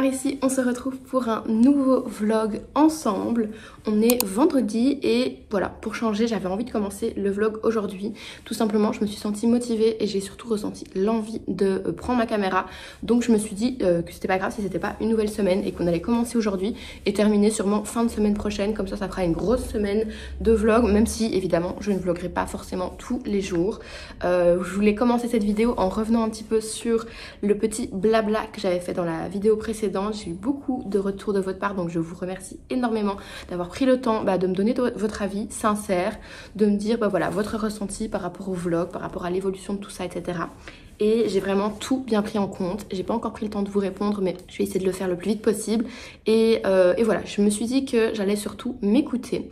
par ici, on se retrouve pour un nouveau vlog ensemble. On est vendredi et voilà, pour changer, j'avais envie de commencer le vlog aujourd'hui. Tout simplement, je me suis sentie motivée et j'ai surtout ressenti l'envie de prendre ma caméra. Donc je me suis dit que c'était pas grave si c'était pas une nouvelle semaine et qu'on allait commencer aujourd'hui et terminer sûrement fin de semaine prochaine. Comme ça fera une grosse semaine de vlog, même si évidemment je ne vloguerai pas forcément tous les jours. Je voulais commencer cette vidéo en revenant un petit peu sur le petit blabla que j'avais fait dans la vidéo précédente. J'ai eu beaucoup de retours de votre part, donc je vous remercie énormément d'avoir pris le temps de me donner votre avis sincère, de me dire voilà votre ressenti par rapport au vlog, par rapport à l'évolution de tout ça, etc. Et j'ai vraiment tout bien pris en compte. J'ai pas encore pris le temps de vous répondre, mais je vais essayer de le faire le plus vite possible. Et voilà, je me suis dit que j'allais surtout m'écouter.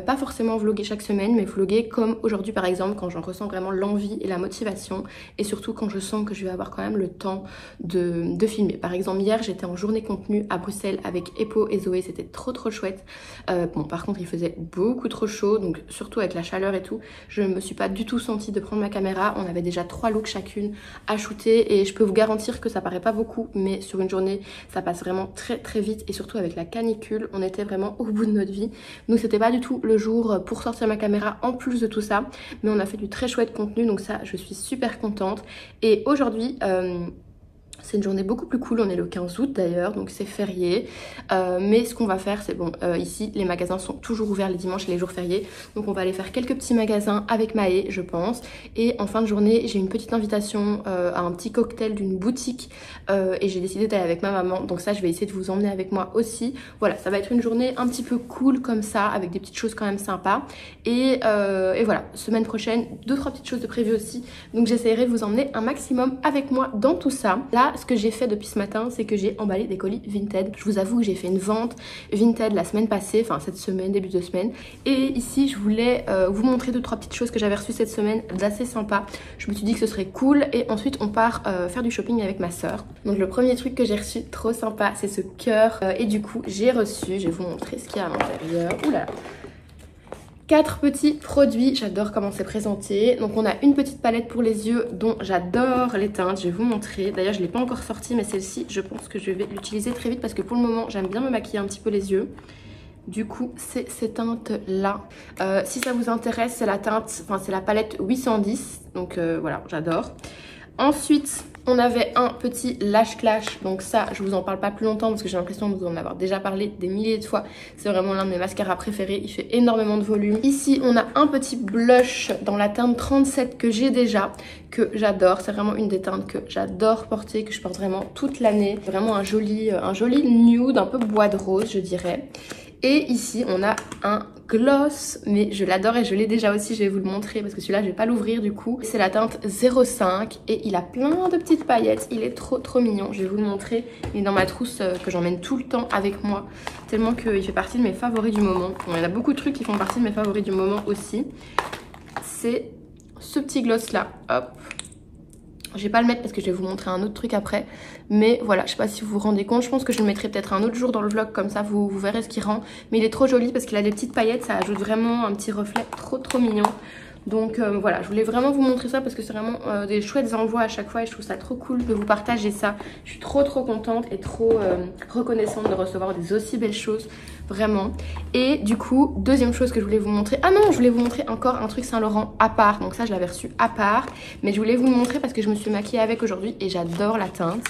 Pas forcément vloguer chaque semaine, mais vloguer comme aujourd'hui par exemple, quand j'en ressens vraiment l'envie et la motivation. Et surtout quand je sens que je vais avoir quand même le temps de filmer. Par exemple, hier, j'étais en journée contenu à Bruxelles avec Epo et Zoé. C'était trop chouette. Bon, par contre, il faisait beaucoup trop chaud. Donc surtout avec la chaleur et tout, je me suis pas du tout sentie de prendre ma caméra. On avait déjà 3 looks chacune à shooter et je peux vous garantir que ça paraît pas beaucoup, mais sur une journée ça passe vraiment très vite. Et surtout avec la canicule, on était vraiment au bout de notre vie. Donc c'était pas du tout le jour pour sortir ma caméra en plus de tout ça, mais on a fait du très chouette contenu, donc ça je suis super contente. Et aujourd'hui c'est une journée beaucoup plus cool, on est le 15 août d'ailleurs, donc c'est férié. Mais ce qu'on va faire, c'est bon, ici les magasins sont toujours ouverts les dimanches et les jours fériés. Donc on va aller faire quelques petits magasins avec Maë, je pense. Et en fin de journée, j'ai une petite invitation à un petit cocktail d'une boutique. Et j'ai décidé d'aller avec ma maman, donc ça je vais essayer de vous emmener avec moi aussi. Voilà, ça va être une journée un petit peu cool comme ça, avec des petites choses quand même sympas. Et voilà, semaine prochaine, 2-3 petites choses de prévues aussi. Donc j'essaierai de vous emmener un maximum avec moi dans tout ça. Là, ce que j'ai fait depuis ce matin, c'est que j'ai emballé des colis Vinted. Je vous avoue que j'ai fait une vente Vinted la semaine passée, enfin cette semaine, début de semaine. Et ici, je voulais vous montrer 2-3 petites choses que j'avais reçues cette semaine d'assez sympa. Je me suis dit que ce serait cool et ensuite on part faire du shopping avec ma soeur. Donc le premier truc que j'ai reçu trop sympa, c'est ce cœur. Et du coup, j'ai reçu, je vais vous montrer ce qu'il y a à l'intérieur. Oula, 4 petits produits, j'adore comment c'est présenté. Donc on a une petite palette pour les yeux dont j'adore les teintes, je vais vous montrer. D'ailleurs je ne l'ai pas encore sortie, mais celle-ci je pense que je vais l'utiliser très vite parce que pour le moment j'aime bien me maquiller un petit peu les yeux. Du coup c'est ces teintes là. Si ça vous intéresse, c'est la teinte, enfin c'est la palette 810. Donc voilà, j'adore. Ensuite, on avait un petit Lash Clash, donc ça je vous en parle pas plus longtemps parce que j'ai l'impression de vous en avoir déjà parlé des milliers de fois. C'est vraiment l'un de mes mascaras préférés, il fait énormément de volume. Ici on a un petit blush dans la teinte 37 que j'ai déjà, que j'adore. C'est vraiment une des teintes que j'adore porter, que je porte vraiment toute l'année. Vraiment un joli nude, un peu bois de rose je dirais. Et ici on a un gloss, mais je l'adore et je l'ai déjà aussi, je vais vous le montrer parce que celui-là je vais pas l'ouvrir du coup. C'est la teinte 05 et il a plein de petites paillettes, il est trop mignon, je vais vous le montrer. Il est dans ma trousse que j'emmène tout le temps avec moi, tellement qu'il fait partie de mes favoris du moment. Bon, il y en a beaucoup de trucs qui font partie de mes favoris du moment aussi. C'est ce petit gloss là, hop. Je vais pas le mettre parce que je vais vous montrer un autre truc après. Mais voilà, je sais pas si vous vous rendez compte. Je pense que je le mettrai peut-être un autre jour dans le vlog. Comme ça, vous verrez ce qu'il rend. Mais il est trop joli parce qu'il a des petites paillettes. Ça ajoute vraiment un petit reflet trop mignon. Donc voilà, je voulais vraiment vous montrer ça parce que c'est vraiment des chouettes envois à chaque fois. Et je trouve ça trop cool de vous partager ça. Je suis trop contente et trop reconnaissante de recevoir des aussi belles choses. Vraiment. Et du coup, deuxième chose que je voulais vous montrer. Ah non, je voulais vous montrer encore un truc Saint-Laurent à part. Donc ça, je l'avais reçu à part. Mais je voulais vous le montrer parce que je me suis maquillée avec aujourd'hui et j'adore la teinte.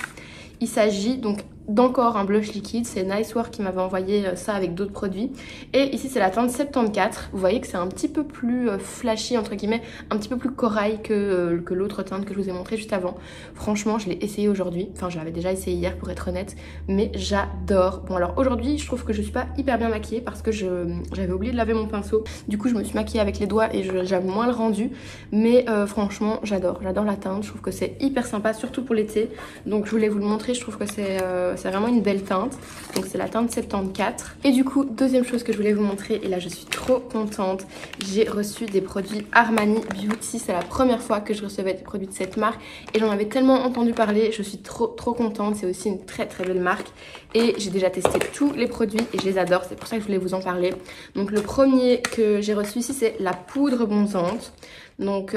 Il s'agit donc d'encore un blush liquide, c'est Nice Work qui m'avait envoyé ça avec d'autres produits. Et ici c'est la teinte 74, vous voyez que c'est un petit peu plus flashy entre guillemets, un petit peu plus corail que l'autre teinte que je vous ai montré juste avant. Franchement je l'ai essayé aujourd'hui, enfin je l'avais déjà essayé hier pour être honnête, mais j'adore. Bon alors aujourd'hui je trouve que je suis pas hyper bien maquillée parce que j'avais oublié de laver mon pinceau, du coup je me suis maquillée avec les doigts et j'aime moins le rendu, mais franchement j'adore la teinte, je trouve que c'est hyper sympa surtout pour l'été, donc je voulais vous le montrer, je trouve que c'est vraiment une belle teinte. Donc c'est la teinte 74. Et du coup, deuxième chose que je voulais vous montrer, et là je suis trop contente, j'ai reçu des produits Armani Beauty. C'est la première fois que je recevais des produits de cette marque et j'en avais tellement entendu parler, je suis trop contente. C'est aussi une très belle marque et j'ai déjà testé tous les produits et je les adore, c'est pour ça que je voulais vous en parler. Donc le premier que j'ai reçu ici, c'est la poudre bronzante. Donc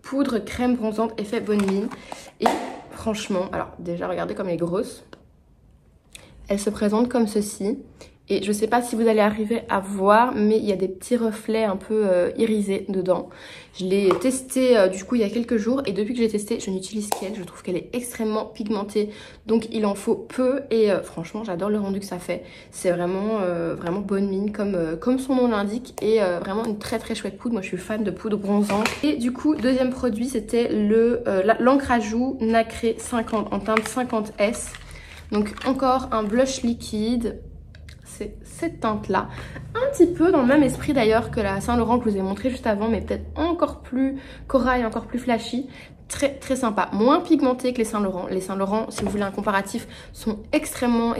poudre crème bronzante effet bonne mine. Et franchement, alors déjà regardez comme elle est grosse. Elle se présente comme ceci. Et je sais pas si vous allez arriver à voir, mais il y a des petits reflets un peu irisés dedans. Je l'ai testée du coup il y a quelques jours et depuis que j'ai testé, je n'utilise qu'elle. Je trouve qu'elle est extrêmement pigmentée, donc il en faut peu et franchement j'adore le rendu que ça fait. C'est vraiment, vraiment bonne mine comme son nom l'indique et vraiment une très très chouette poudre. Moi je suis fan de poudre bronzante. Et du coup, deuxième produit, c'était l'encre à joues Nacré 50 en teinte 50S. Donc encore un blush liquide. C'est cette teinte là, un petit peu dans le même esprit d'ailleurs que la Saint Laurent que je vous ai montré juste avant, mais peut-être encore plus corail, encore plus flashy. Très très sympa, moins pigmenté que les Saint Laurent. Les Saint Laurent, si vous voulez un comparatif, sont extrêmement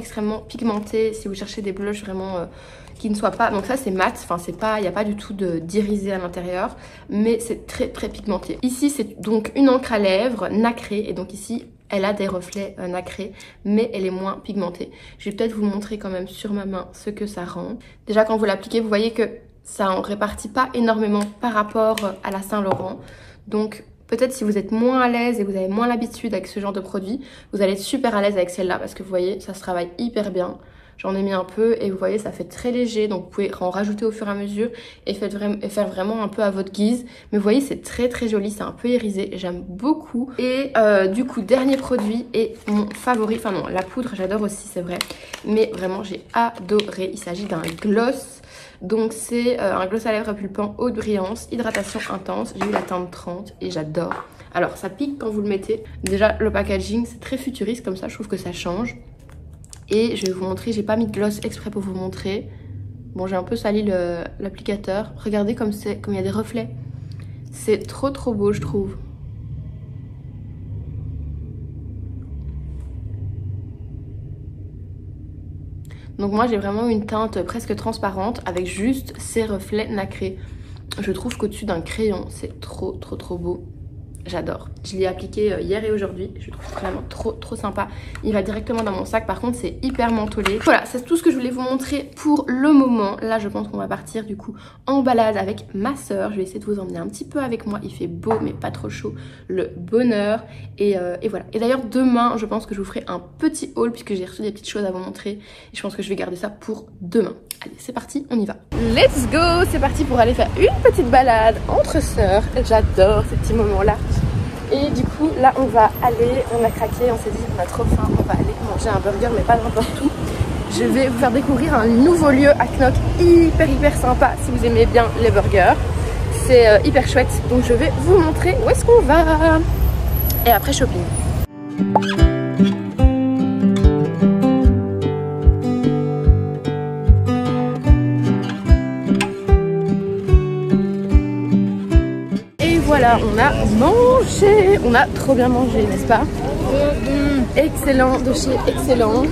pigmentés. Si vous cherchez des blushs vraiment qui ne soient pas, donc ça c'est mat, enfin c'est pas, il n'y a pas du tout d'irisé à l'intérieur, mais c'est très très pigmenté. Ici c'est donc une encre à lèvres nacrée et donc ici elle a des reflets nacrés, mais elle est moins pigmentée. Je vais peut-être vous montrer quand même sur ma main ce que ça rend. Déjà quand vous l'appliquez, vous voyez que ça en répartit pas énormément par rapport à la Saint Laurent. Donc peut-être si vous êtes moins à l'aise et vous avez moins l'habitude avec ce genre de produit, vous allez être super à l'aise avec celle-là parce que vous voyez, ça se travaille hyper bien. J'en ai mis un peu et vous voyez ça fait très léger, donc vous pouvez en rajouter au fur et à mesure et faire vraiment un peu à votre guise. Mais vous voyez c'est très très joli, c'est un peu irisé, j'aime beaucoup. Et du coup dernier produit et mon favori, enfin non la poudre j'adore aussi c'est vrai, mais vraiment j'ai adoré. Il s'agit d'un gloss, donc c'est un gloss à lèvres pulpant haute brillance, hydratation intense. J'ai eu la teinte 30 et j'adore. Alors ça pique quand vous le mettez, déjà le packaging c'est très futuriste comme ça, je trouve que ça change. Et je vais vous montrer, j'ai pas mis de gloss exprès pour vous montrer. Bon, j'ai un peu sali l'applicateur. Regardez comme il y a des reflets. C'est trop trop beau, je trouve. Donc moi, j'ai vraiment une teinte presque transparente avec juste ces reflets nacrés. Je trouve qu'au-dessus d'un crayon, c'est trop trop trop beau. J'adore. Je l'ai appliqué hier et aujourd'hui. Je trouve vraiment trop trop sympa. Il va directement dans mon sac. Par contre, c'est hyper mentholé. Voilà, c'est tout ce que je voulais vous montrer pour le moment. Là, je pense qu'on va partir du coup en balade avec ma soeur. Je vais essayer de vous emmener un petit peu avec moi. Il fait beau, mais pas trop chaud. Le bonheur. Et voilà. Et d'ailleurs, demain, je pense que je vous ferai un petit haul puisque j'ai reçu des petites choses à vous montrer. Et je pense que je vais garder ça pour demain. Allez, c'est parti, on y va. Let's go! C'est parti pour aller faire une petite balade entre sœurs. J'adore ces petits moments-là. Et du coup, là, on va aller, on a craqué, on s'est dit, on a trop faim, on va aller manger un burger, mais pas n'importe où. Je vais vous faire découvrir un nouveau lieu à Knock, hyper sympa, si vous aimez bien les burgers. C'est hyper chouette, donc je vais vous montrer où est-ce qu'on va. Et après, shopping. Voilà, on a mangé, on a trop bien mangé, n'est-ce pas? Excellent, de chez excellent.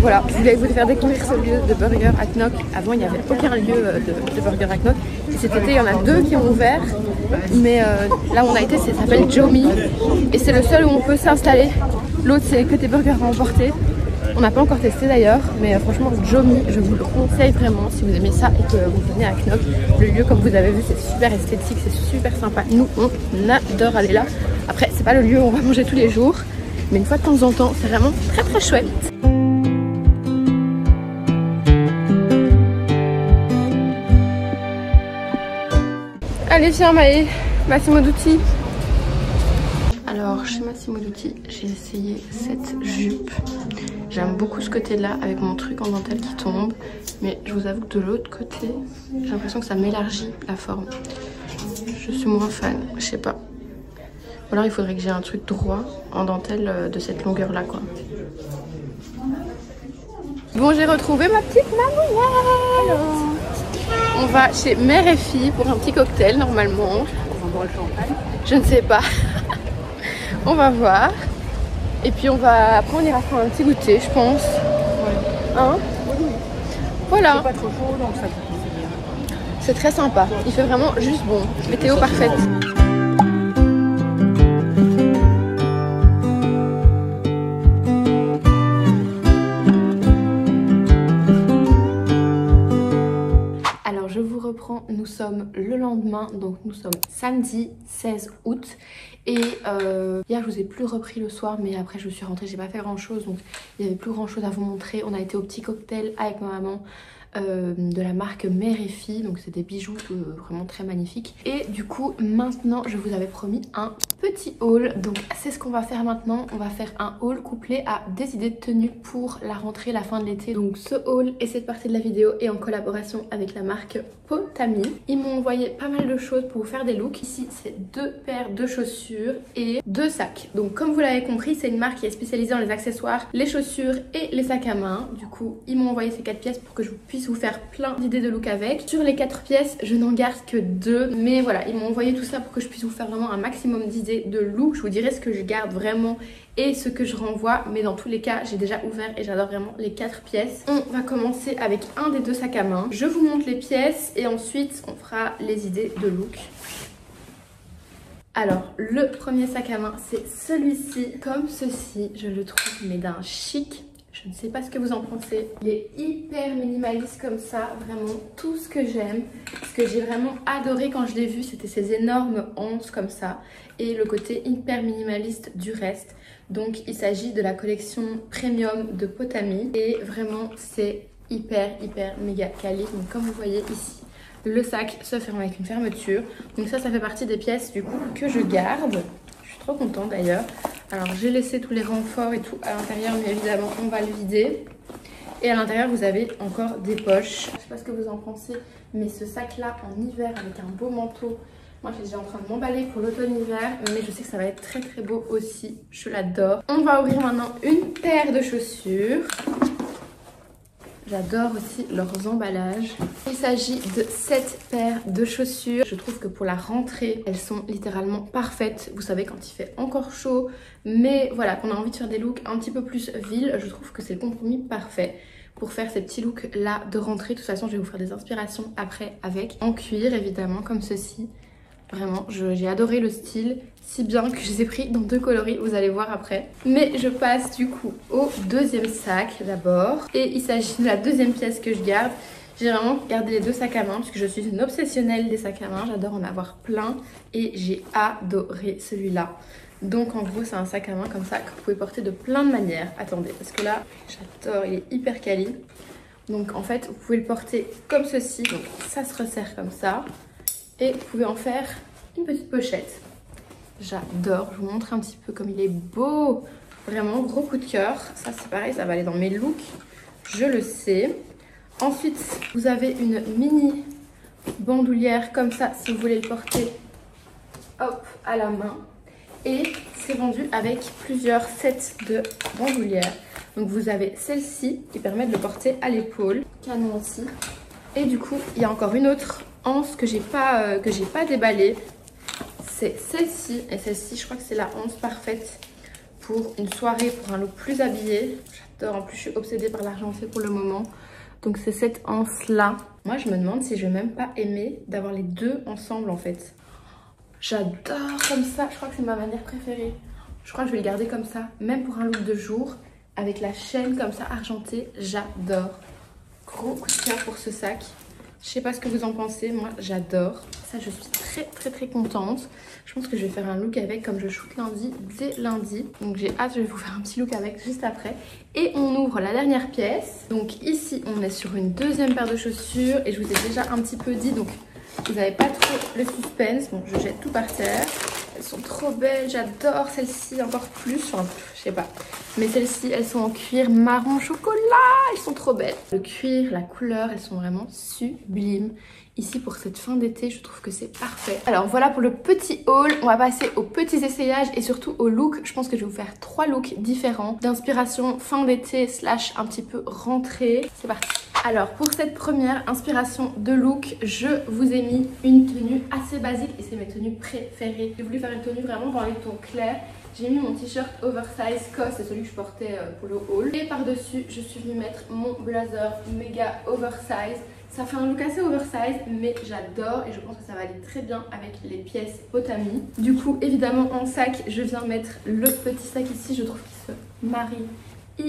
Voilà, je voulais vous faire découvrir ce lieu de burger à Knock. Avant, il n'y avait aucun lieu de burger à Knock. Et cet été, il y en a 2 qui ont ouvert. Mais là où on a été, ça s'appelle Jomi. Et c'est le seul où on peut s'installer. L'autre, c'est que des burgers à emporter. On n'a pas encore testé d'ailleurs, mais franchement Jomi, je vous le conseille vraiment si vous aimez ça et que vous venez à Knock. Le lieu, comme vous avez vu, c'est super esthétique, c'est super sympa. Nous, on adore aller là. Après, c'est pas le lieu où on va manger tous les jours, mais une fois de temps en temps, c'est vraiment très très chouette. Allez, viens Maë, Massimo Dutti. Alors chez Massimo Dutti, j'ai essayé cette jupe. J'aime beaucoup ce côté-là avec mon truc en dentelle qui tombe. Mais je vous avoue que de l'autre côté, j'ai l'impression que ça m'élargit la forme. Je suis moins fan, je sais pas. Ou alors il faudrait que j'ai un truc droit en dentelle de cette longueur-là quoi. Bon, j'ai retrouvé ma petite mamouette. On va chez Mère et Fille pour un petit cocktail normalement. On va boire le champagne. Je ne sais pas. On va voir. Et puis après on ira faire un petit goûter, je pense. Ouais. Hein? Oui. Voilà. C'est pas trop chaud, donc ça c'est bien. C'est très sympa. Il fait vraiment juste bon. Météo parfaite. sommes le lendemain, donc nous sommes samedi 16 août. Et hier je vous ai plus repris le soir, mais après je suis rentrée, j'ai pas fait grand chose, donc il y avait plus grand chose à vous montrer. On a été au petit cocktail avec ma maman. De la marque Mère et Fille, donc c'est des bijoux vraiment très magnifiques. Et du coup maintenant je vous avais promis un petit haul, donc c'est ce qu'on va faire maintenant. On va faire un haul couplé à des idées de tenues pour la rentrée, la fin de l'été. Donc ce haul et cette partie de la vidéo est en collaboration avec la marque Potami. Ils m'ont envoyé pas mal de choses pour vous faire des looks. Ici c'est 2 paires de chaussures et 2 sacs. Donc comme vous l'avez compris, c'est une marque qui est spécialisée dans les accessoires, les chaussures et les sacs à main. Du coup ils m'ont envoyé ces 4 pièces pour que je puisse vous faire plein d'idées de look avec. Sur les 4 pièces je n'en garde que 2, mais voilà, ils m'ont envoyé tout ça pour que je puisse vous faire vraiment un maximum d'idées de look. Je vous dirai ce que je garde vraiment et ce que je renvoie, mais dans tous les cas j'ai déjà ouvert et j'adore vraiment les 4 pièces. On va commencer avec un des 2 sacs à main. Je vous montre les pièces et ensuite on fera les idées de look. Alors le premier sac à main c'est celui-ci, comme ceci, je le trouve mais d'un chic. Je ne sais pas ce que vous en pensez. Il est hyper minimaliste comme ça, vraiment tout ce que j'aime. Ce que j'ai vraiment adoré quand je l'ai vu, c'était ces énormes anses comme ça et le côté hyper minimaliste du reste. Donc il s'agit de la collection premium de Potami et vraiment c'est hyper méga quali. Donc comme vous voyez ici, le sac se ferme avec une fermeture. Donc ça fait partie des pièces du coup que je garde. Je suis trop contente d'ailleurs. Alors j'ai laissé tous les renforts et tout à l'intérieur, mais évidemment on va le vider. Et à l'intérieur vous avez encore des poches. Je sais pas ce que vous en pensez, mais ce sac là en hiver avec un beau manteau, moi je suis déjà en train de m'emballer pour l'automne-hiver, mais je sais que ça va être très beau aussi. Je l'adore. On va ouvrir maintenant une paire de chaussures. J'adore aussi leurs emballages. Il s'agit de 7 paires de chaussures. Je trouve que pour la rentrée, elles sont littéralement parfaites. Vous savez, quand il fait encore chaud, mais voilà, qu'on a envie de faire des looks un petit peu plus ville, je trouve que c'est le compromis parfait pour faire ces petits looks là de rentrée. De toute façon, je vais vous faire des inspirations après avec en cuir évidemment, comme ceci. Vraiment, j'ai adoré le style, si bien que je les ai pris dans 2 coloris, vous allez voir après. Mais je passe du coup au deuxième sac d'abord. Et il s'agit de la deuxième pièce que je garde. J'ai vraiment gardé les 2 sacs à main puisque je suis une obsessionnelle des sacs à main. J'adore en avoir plein et j'ai adoré celui-là. Donc en gros c'est un sac à main comme ça que vous pouvez porter de plein de manières. Attendez, parce que là, j'adore, il est hyper quali. Donc en fait, vous pouvez le porter comme ceci. Donc ça se resserre comme ça. Et vous pouvez en faire une petite pochette. J'adore, je vous montre un petit peu comme il est beau. Vraiment, gros coup de cœur. Ça c'est pareil, ça va aller dans mes looks, je le sais. Ensuite, vous avez une mini bandoulière comme ça si vous voulez le porter hop, à la main. Et c'est vendu avec plusieurs sets de bandoulières. Donc vous avez celle-ci qui permet de le porter à l'épaule. Canon aussi. Et du coup, il y a encore une autre anse que j'ai pas déballée. C'est celle-ci. Et celle-ci, je crois que c'est la anse parfaite pour une soirée, pour un look plus habillé. J'adore. En plus, je suis obsédée par l'argenté pour le moment. Donc c'est cette anse-là. Moi, je me demande si je vais même pas aimer d'avoir les 2 ensemble en fait. J'adore comme ça. Je crois que c'est ma manière préférée. Je crois que je vais le garder comme ça. Même pour un look de jour. Avec la chaîne comme ça argentée. J'adore. Gros coup de cœur pour ce sac. Je sais pas ce que vous en pensez, moi j'adore. Ça, je suis très contente. Je pense que je vais faire un look avec comme je shoot lundi, dès lundi. Donc j'ai hâte, je vais vous faire un petit look avec juste après. Et on ouvre la dernière pièce. Donc ici, on est sur une deuxième paire de chaussures. Et je vous ai déjà un petit peu dit, donc vous n'avez pas trop le suspense. Bon, je jette tout par terre. Elles sont trop belles, j'adore celles-ci encore plus. Enfin, je sais pas. Mais celles-ci, elles sont en cuir marron chocolat. Elles sont trop belles. Le cuir, la couleur, elles sont vraiment sublimes. Ici, pour cette fin d'été, je trouve que c'est parfait. Alors voilà pour le petit haul. On va passer aux petits essayages et surtout aux looks. Je pense que je vais vous faire 3 looks différents d'inspiration fin d'été / un petit peu rentrée. C'est parti. Alors pour cette première inspiration de look, je vous ai mis une tenue assez basique et c'est mes tenues préférées. J'ai voulu faire une tenue vraiment dans les tons clairs. J'ai mis mon t-shirt oversize COS, c'est celui que je portais pour le haul. Et par-dessus, je suis venue mettre mon blazer méga oversize. Ça fait un look assez oversize, mais j'adore et je pense que ça va aller très bien avec les pièces Potami. Du coup, évidemment, en sac, je viens mettre le petit sac ici. Je trouve qu'il se marie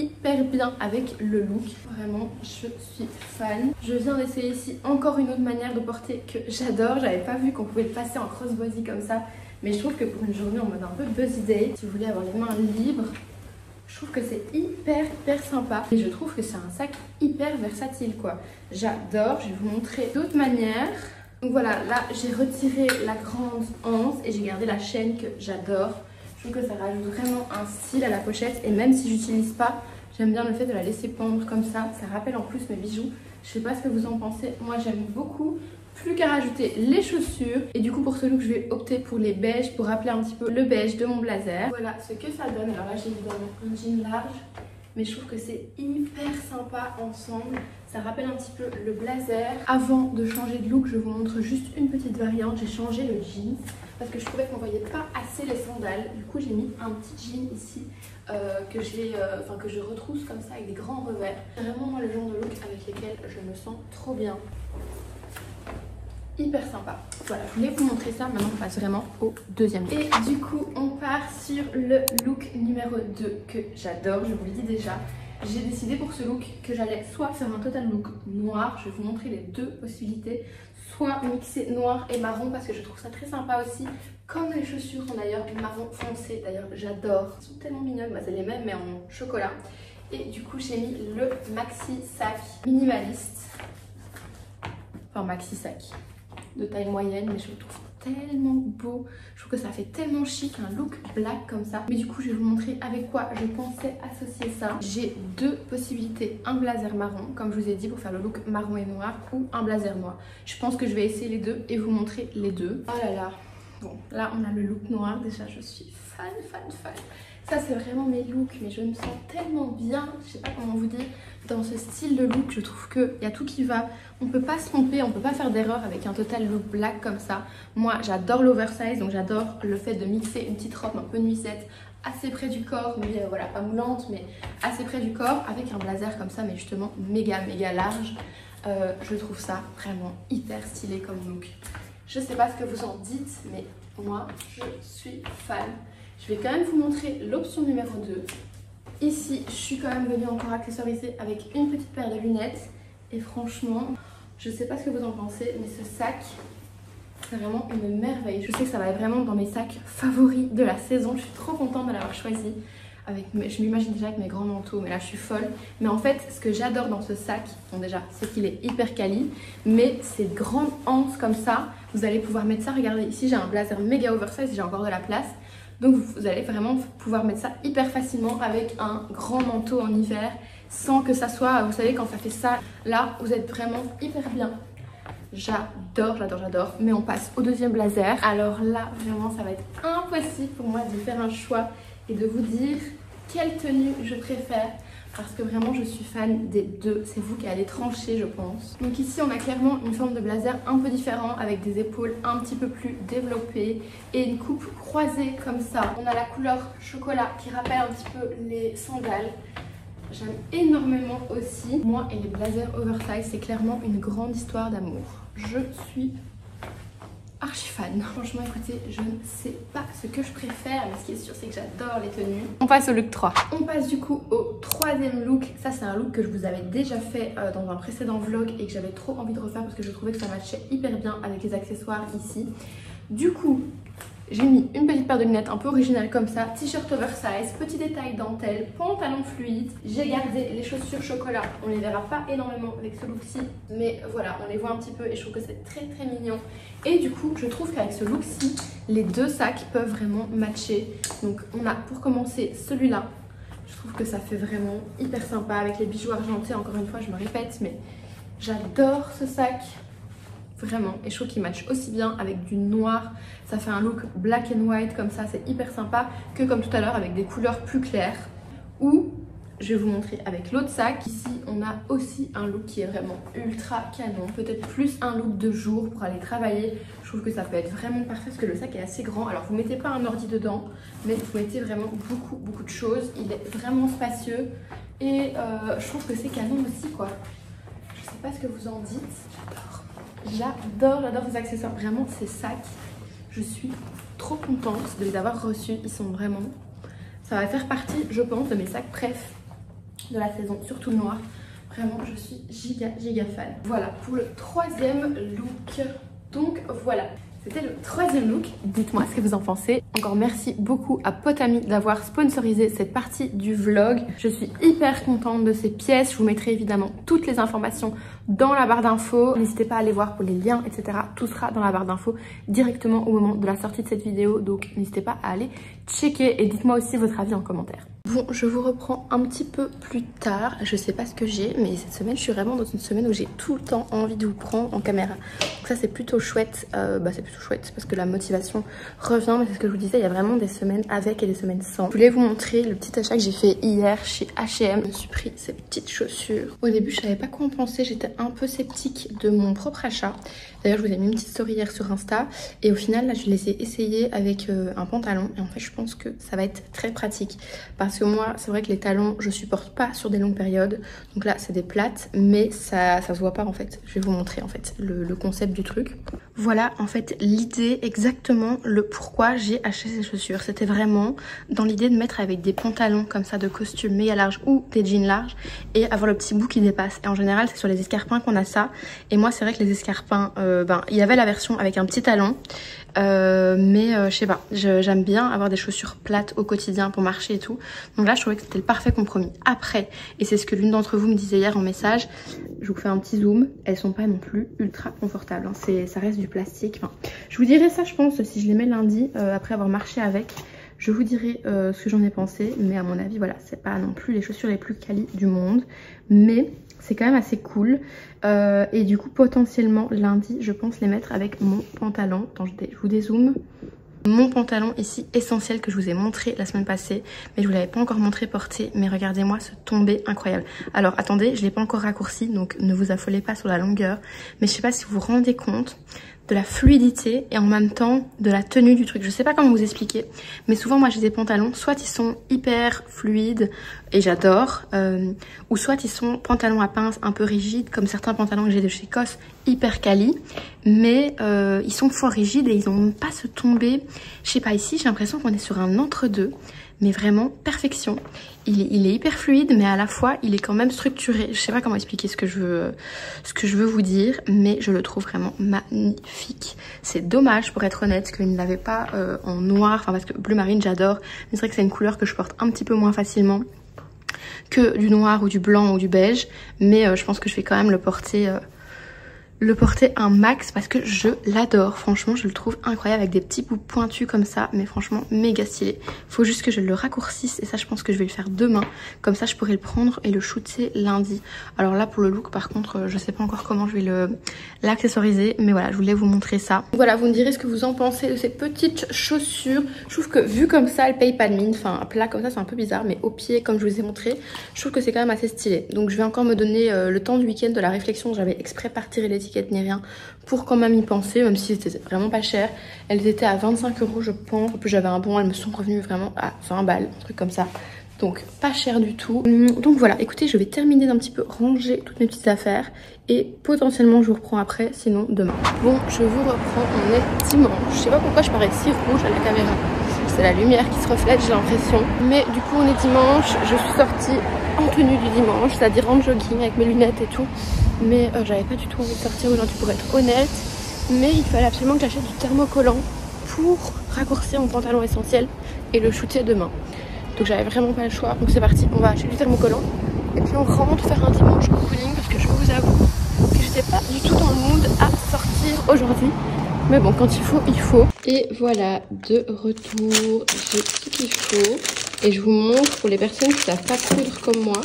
hyper bien avec le look. Vraiment, je suis fan. Je viens d'essayer ici encore une autre manière de porter que j'adore. J'avais pas vu qu'on pouvait le passer en crossbody comme ça. Mais je trouve que pour une journée en mode un peu busy day, si vous voulez avoir les mains libres, je trouve que c'est hyper sympa. Et je trouve que c'est un sac hyper versatile quoi. J'adore, je vais vous montrer d'autres manières. Donc voilà, là j'ai retiré la grande anse et j'ai gardé la chaîne que j'adore. Je trouve que ça rajoute vraiment un style à la pochette. Et même si j'utilise pas, j'aime bien le fait de la laisser pendre comme ça. Ça rappelle en plus mes bijoux. Je sais pas ce que vous en pensez, moi j'aime beaucoup. Plus qu'à rajouter les chaussures. Et du coup pour ce look je vais opter pour les beiges pour rappeler un petit peu le beige de mon blazer. Voilà ce que ça donne. Alors là j'ai évidemment un jean large, mais je trouve que c'est hyper sympa ensemble. Ça rappelle un petit peu le blazer. Avant de changer de look, je vous montre juste une petite variante. J'ai changé le jean parce que je trouvais qu'on voyait pas assez les sandales. Du coup j'ai mis un petit jean ici que je retrousse comme ça avec des grands revers. C'est vraiment moi le genre de look avec lesquels je me sens trop bien. Hyper sympa. Voilà, je voulais vous montrer ça. Maintenant on passe vraiment au deuxième look. Et du coup on part sur le look numéro 2 que j'adore, je vous le dis déjà. J'ai décidé pour ce look que j'allais soit faire un total look noir, je vais vous montrer les deux possibilités, soit mixer noir et marron parce que je trouve ça très sympa aussi. Comme les chaussures sont d'ailleurs marron foncé, d'ailleurs j'adore. Elles sont tellement mignonnes, bah, c'est les mêmes mais en chocolat. Et du coup j'ai mis le maxi sac minimaliste, enfin maxi sac de taille moyenne, mais je le trouve tellement beau. Je trouve que ça fait tellement chic, un look black comme ça. Mais du coup je vais vous montrer avec quoi je pensais associer ça. J'ai deux possibilités, un blazer marron comme je vous ai dit pour faire le look marron et noir, ou un blazer noir. Je pense que je vais essayer les deux et vous montrer les deux. Oh là là. Bon là on a le look noir, déjà je suis fan. Ça c'est vraiment mes looks, mais je me sens tellement bien, je sais pas comment vous dire, dans ce style de look. Je trouve qu'il y a tout qui va, on peut pas se tromper, on peut pas faire d'erreur avec un total look black comme ça. Moi j'adore l'oversize, donc j'adore le fait de mixer une petite robe un peu nuisette assez près du corps, mais voilà, pas moulante mais assez près du corps, avec un blazer comme ça mais justement méga large. Je trouve ça vraiment hyper stylé comme look. Je sais pas ce que vous en dites, mais moi je suis fan. Je vais quand même vous montrer l'option numéro 2. Ici, je suis quand même venue encore accessoiriser avec une petite paire de lunettes. Et franchement, je sais pas ce que vous en pensez, mais ce sac, c'est vraiment une merveille. Je sais que ça va être vraiment dans mes sacs favoris de la saison. Je suis trop contente de l'avoir choisi. Je m'imagine déjà avec mes grands manteaux, mais là je suis folle. Mais en fait, ce que j'adore dans ce sac, bon déjà, c'est qu'il est hyper quali, mais ces grandes hanches comme ça, vous allez pouvoir mettre ça. Regardez, ici j'ai un blazer méga oversize, j'ai encore de la place. Donc vous allez vraiment pouvoir mettre ça hyper facilement avec un grand manteau en hiver, sans que ça soit, vous savez, quand ça fait ça, là vous êtes vraiment hyper bien. J'adore. Mais on passe au deuxième blazer. Alors là, vraiment, ça va être impossible pour moi de faire un choix et de vous dire quelle tenue je préfère. Parce que vraiment, je suis fan des deux. C'est vous qui allez trancher, je pense. Donc ici, on a clairement une forme de blazer un peu différent, avec des épaules un petit peu plus développées et une coupe croisée comme ça. On a la couleur chocolat qui rappelle un petit peu les sandales. J'aime énormément aussi. Moi et les blazers oversize, c'est clairement une grande histoire d'amour. Je suis archi fan. Franchement, écoutez, je ne sais pas ce que je préfère, mais ce qui est sûr, c'est que j'adore les tenues. On passe au look 3. On passe du coup au troisième look. Ça, c'est un look que je vous avais déjà fait dans un précédent vlog et que j'avais trop envie de refaire parce que je trouvais que ça matchait hyper bien avec les accessoires ici. Du coup, j'ai mis une petite paire de lunettes un peu originale comme ça, t-shirt oversize, petit détail dentelle, pantalon fluide. J'ai gardé les chaussures chocolat, on les verra pas énormément avec ce look-ci, mais voilà, on les voit un petit peu et je trouve que c'est très mignon. Et du coup, je trouve qu'avec ce look-ci, les deux sacs peuvent vraiment matcher. Donc on a pour commencer celui-là, je trouve que ça fait vraiment hyper sympa avec les bijoux argentés. Encore une fois, je me répète, mais j'adore ce sac. Vraiment, et je trouve qu'il match aussi bien avec du noir, ça fait un look black and white comme ça, c'est hyper sympa, que comme tout à l'heure avec des couleurs plus claires. Ou, je vais vous montrer avec l'autre sac, ici on a aussi un look qui est vraiment ultra canon, peut-être plus un look de jour pour aller travailler. Je trouve que ça peut être vraiment parfait parce que le sac est assez grand, alors vous mettez pas un ordi dedans, mais vous mettez vraiment beaucoup de choses. Il est vraiment spacieux et je trouve que c'est canon aussi quoi. Je sais pas ce que vous en dites, j'adore ces accessoires, vraiment ces sacs, je suis trop contente de les avoir reçus, ils sont vraiment, ça va faire partie je pense de mes sacs préf de la saison, surtout le noir. Vraiment, je suis giga fan. Voilà pour le troisième look. Donc voilà, c'était le troisième look. Dites-moi ce que vous en pensez. Encore merci beaucoup à Potami d'avoir sponsorisé cette partie du vlog. Je suis hyper contente de ces pièces. Je vous mettrai évidemment toutes les informations dans la barre d'infos. N'hésitez pas à aller voir pour les liens, etc. Tout sera dans la barre d'infos directement au moment de la sortie de cette vidéo. Donc n'hésitez pas à aller checker et dites-moi aussi votre avis en commentaire. Bon, je vous reprends un petit peu plus tard. Je sais pas ce que j'ai, mais cette semaine, je suis vraiment dans une semaine où j'ai tout le temps envie de vous prendre en caméra. Donc ça, c'est plutôt chouette. C'est plutôt chouette parce que la motivation revient. Mais c'est ce que je vous disais, il y a vraiment des semaines avec et des semaines sans. Je voulais vous montrer le petit achat que j'ai fait hier chez H&M. Je me suis pris ces petites chaussures. Au début, je savais pas quoi en penser. J'étais un peu sceptique de mon propre achat. D'ailleurs, je vous ai mis une petite story hier sur Insta. Et au final, là, je les ai essayés avec un pantalon. Et en fait, je pense que ça va être très pratique. Parce que moi, c'est vrai que les talons, je supporte pas sur des longues périodes. Donc là, c'est des plates, mais ça se voit pas en fait. Je vais vous montrer en fait le concept du truc. Voilà en fait l'idée, exactement le pourquoi j'ai acheté ces chaussures. C'était vraiment dans l'idée de mettre avec des pantalons comme ça de costume méga large ou des jeans larges et avoir le petit bout qui dépasse. Et en général, c'est sur les escarpins qu'on a ça. Et moi, c'est vrai que les escarpins, il y avait la version avec un petit talon. Je sais pas, j'aime bien avoir des chaussures plates au quotidien pour marcher et tout. Donc là je trouvais que c'était le parfait compromis. Après, et c'est ce que l'une d'entre vous me disait hier en message, je vous fais un petit zoom, elles sont pas non plus ultra confortables, hein. Ça reste du plastique. Enfin, je vous dirai ça je pense si je les mets lundi après avoir marché avec. Je vous dirai ce que j'en ai pensé, mais à mon avis voilà, c'est pas non plus les chaussures les plus quali du monde, mais c'est quand même assez cool. Et du coup potentiellement lundi je pense les mettre avec mon pantalon. Attends, je vous dézoome. Mon pantalon ici essentiel que je vous ai montré la semaine passée, mais je vous l'avais pas encore montré porté, mais regardez-moi ce tombé incroyable. Alors attendez, je l'ai pas encore raccourci, donc ne vous affolez pas sur la longueur, mais je sais pas si vous vous rendez compte de la fluidité et en même temps de la tenue du truc. Je sais pas comment vous expliquer, mais souvent moi j'ai des pantalons, soit ils sont hyper fluides et j'adore, ou soit ils sont pantalons à pince un peu rigides, comme certains pantalons que j'ai de chez COS, hyper quali, mais ils sont fort rigides et ils n'ont pas se tomber. Je sais pas, ici j'ai l'impression qu'on est sur un entre-deux, mais vraiment perfection. Il est hyper fluide, mais à la fois il est quand même structuré. Je sais pas comment expliquer ce que je veux vous dire, mais je le trouve vraiment magnifique. C'est dommage, pour être honnête, qu'il ne l'avait pas en noir, enfin parce que bleu marine j'adore, mais c'est vrai que c'est une couleur que je porte un petit peu moins facilement que du noir ou du blanc ou du beige, mais je pense que je vais quand même le porter un max parce que je l'adore. Franchement, je le trouve incroyable avec des petits bouts pointus comme ça, mais franchement méga stylé. Faut juste que je le raccourcisse et ça je pense que je vais le faire demain. Comme ça je pourrai le prendre et le shooter lundi. Alors là pour le look par contre, je sais pas encore comment je vais l'accessoriser, mais voilà, je voulais vous montrer ça. Voilà, vous me direz ce que vous en pensez de ces petites chaussures. Je trouve que vu comme ça, elles payent pas de mine. Enfin, à plat comme ça, c'est un peu bizarre, mais au pied, comme je vous ai montré, je trouve que c'est quand même assez stylé. Donc je vais encore me donner le temps du week-end de la réflexion. J'avais exprès pas retiré l'étiquette ni rien pour quand même y penser, même si c'était vraiment pas cher. Elles étaient à 25 € je pense. En plus j'avais un bon, elles me sont revenues vraiment à 20 balles, un truc comme ça. Donc pas cher du tout. Donc voilà, écoutez, je vais terminer d'un petit peu ranger toutes mes petites affaires et potentiellement je vous reprends après, sinon demain. Bon, je vous reprends, on est dimanche. Je sais pas pourquoi je parais si rouge à la caméra. C'est la lumière qui se reflète, j'ai l'impression. Mais du coup on est dimanche, je suis sortie en tenue du dimanche, c'est-à-dire en jogging avec mes lunettes et tout. Mais j'avais pas du tout envie de sortir aujourd'hui pour être honnête. Mais il fallait absolument que j'achète du thermocollant pour raccourcir mon pantalon essentiel et le shooter demain. Donc j'avais vraiment pas le choix. Donc c'est parti, on va acheter du thermocollant. Et puis on rentre faire un dimanche cocooning parce que je vous avoue que j'étais pas du tout dans le mood à sortir aujourd'hui. Mais bon, quand il faut, il faut. Et voilà, de retour, j'ai tout ce qu'il faut. Et je vous montre pour les personnes qui savent pas coudre comme moi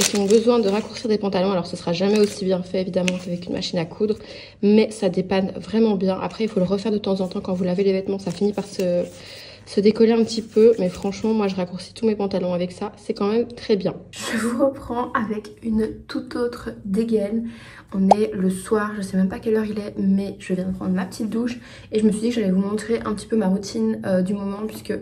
et qui ont besoin de raccourcir des pantalons. Alors ce sera jamais aussi bien fait évidemment qu'avec une machine à coudre, mais ça dépanne vraiment bien. Après il faut le refaire de temps en temps quand vous lavez les vêtements, ça finit par se décoller un petit peu, mais franchement moi je raccourcis tous mes pantalons avec ça, c'est quand même très bien. Je vous reprends avec une toute autre dégaine. On est le soir, je sais même pas quelle heure il est, mais je viens de prendre ma petite douche et je me suis dit que j'allais vous montrer un petit peu ma routine du moment, puisque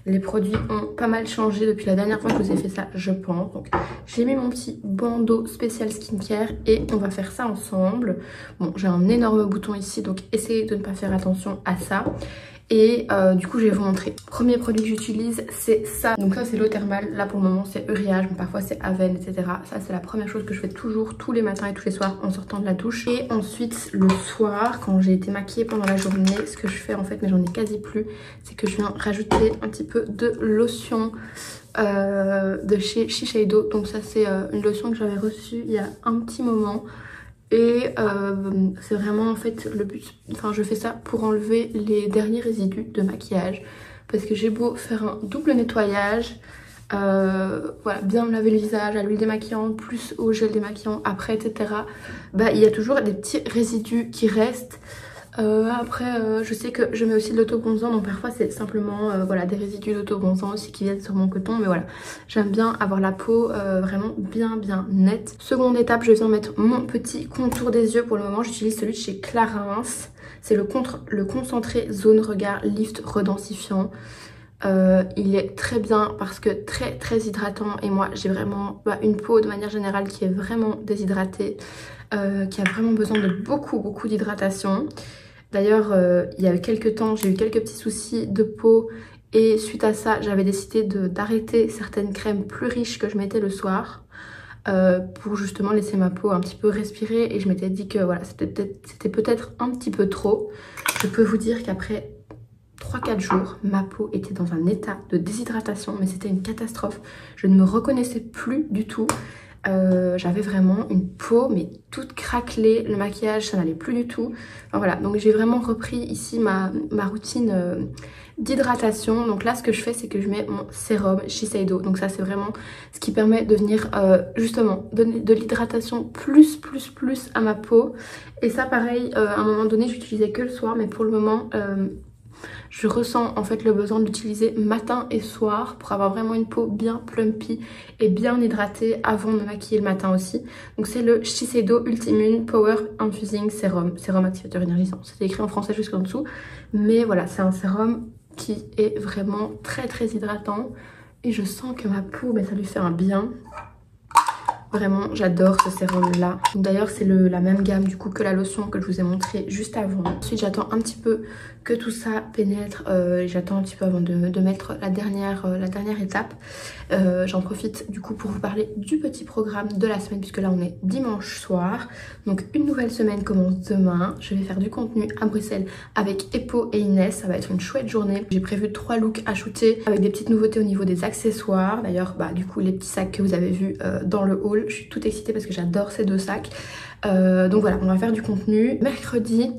les produits ont pas mal changé depuis la dernière fois que je vous ai fait ça, je pense. Donc j'ai mis mon petit bandeau spécial skincare et on va faire ça ensemble. Bon, j'ai un énorme bouton ici, donc essayez de ne pas faire attention à ça. Et du coup je vais vous montrer. Premier produit que j'utilise c'est ça. Donc ça c'est l'eau thermale, là pour le moment c'est Uriage, mais parfois c'est Aven, etc. Ça c'est la première chose que je fais toujours tous les matins et tous les soirs en sortant de la douche. Et ensuite le soir quand j'ai été maquillée pendant la journée, ce que je fais en fait, mais j'en ai quasi plus, c'est que je viens rajouter un petit peu de lotion de chez Shiseido. Donc ça c'est une lotion que j'avais reçue il y a un petit moment. Et c'est vraiment en fait le but, enfin je fais ça pour enlever les derniers résidus de maquillage. Parce que j'ai beau faire un double nettoyage, voilà, bien me laver le visage à l'huile démaquillante, plus au gel démaquillant après, etc. Bah il y a toujours des petits résidus qui restent. Après je sais que je mets aussi de l'autobronzant, donc parfois c'est simplement voilà, des résidus d'autobronzant aussi qui viennent sur mon coton, mais voilà, j'aime bien avoir la peau vraiment bien nette. Seconde étape, je viens mettre mon petit contour des yeux. Pour le moment j'utilise celui de chez Clarins, c'est le concentré zone regard lift redensifiant. Il est très bien parce que très hydratant, et moi j'ai vraiment une peau de manière générale qui est vraiment déshydratée, qui a vraiment besoin de beaucoup d'hydratation. D'ailleurs il y a quelques temps j'ai eu quelques petits soucis de peau et suite à ça j'avais décidé d'arrêter certaines crèmes plus riches que je mettais le soir pour justement laisser ma peau un petit peu respirer, et je m'étais dit que voilà, c'était peut-être un petit peu trop. Je peux vous dire qu'après 3-4 jours, ma peau était dans un état de déshydratation, mais c'était une catastrophe. Je ne me reconnaissais plus du tout. J'avais vraiment une peau mais toute craquelée, le maquillage ça n'allait plus du tout. Enfin, voilà, donc j'ai vraiment repris ici ma routine d'hydratation. Donc là ce que je fais c'est que je mets mon sérum Shiseido. Donc ça c'est vraiment ce qui permet de venir justement donner de l'hydratation plus à ma peau. Et ça pareil, à un moment donné j'utilisais que le soir, mais pour le moment je ressens en fait le besoin de l'utiliser matin et soir pour avoir vraiment une peau bien plumpy et bien hydratée avant de me maquiller le matin aussi. Donc c'est le Shiseido Ultimune Power Infusing Serum, sérum activateur énergisant. C'est écrit en français jusqu'en dessous, mais voilà, c'est un sérum qui est vraiment très hydratant, et je sens que ma peau, ça lui fait un bien. Vraiment, j'adore ce sérum là. D'ailleurs, c'est la même gamme du coup que la lotion que je vous ai montré juste avant. Ensuite, j'attends un petit peu que tout ça pénètre. J'attends un petit peu avant de mettre la dernière étape. J'en profite du coup pour vous parler du petit programme de la semaine, puisque là on est dimanche soir. Donc une nouvelle semaine commence demain. Je vais faire du contenu à Bruxelles avec Epo et Inès. Ça va être une chouette journée. J'ai prévu 3 looks à shooter avec des petites nouveautés au niveau des accessoires. D'ailleurs, du coup les petits sacs que vous avez vus dans le haul. Je suis toute excitée parce que j'adore ces 2 sacs. Donc voilà, on va faire du contenu. Mercredi,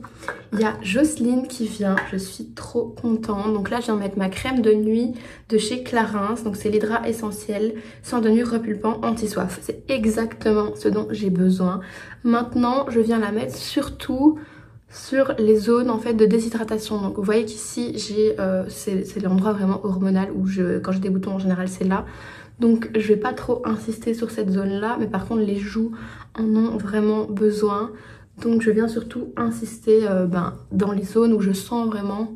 il y a Jocelyne qui vient. Je suis trop contente. Donc là, je viens de mettre ma crème de nuit de chez Clarins. Donc c'est l'Hydra Essentiel sans de nuit repulpant anti-soif. C'est exactement ce dont j'ai besoin. Maintenant, je viens la mettre surtout sur les zones en fait de déshydratation. Donc vous voyez qu'ici, c'est l'endroit vraiment hormonal où quand j'ai des boutons en général, c'est là. Donc je vais pas trop insister sur cette zone là, mais par contre les joues en ont vraiment besoin. Donc je viens surtout insister dans les zones où je sens vraiment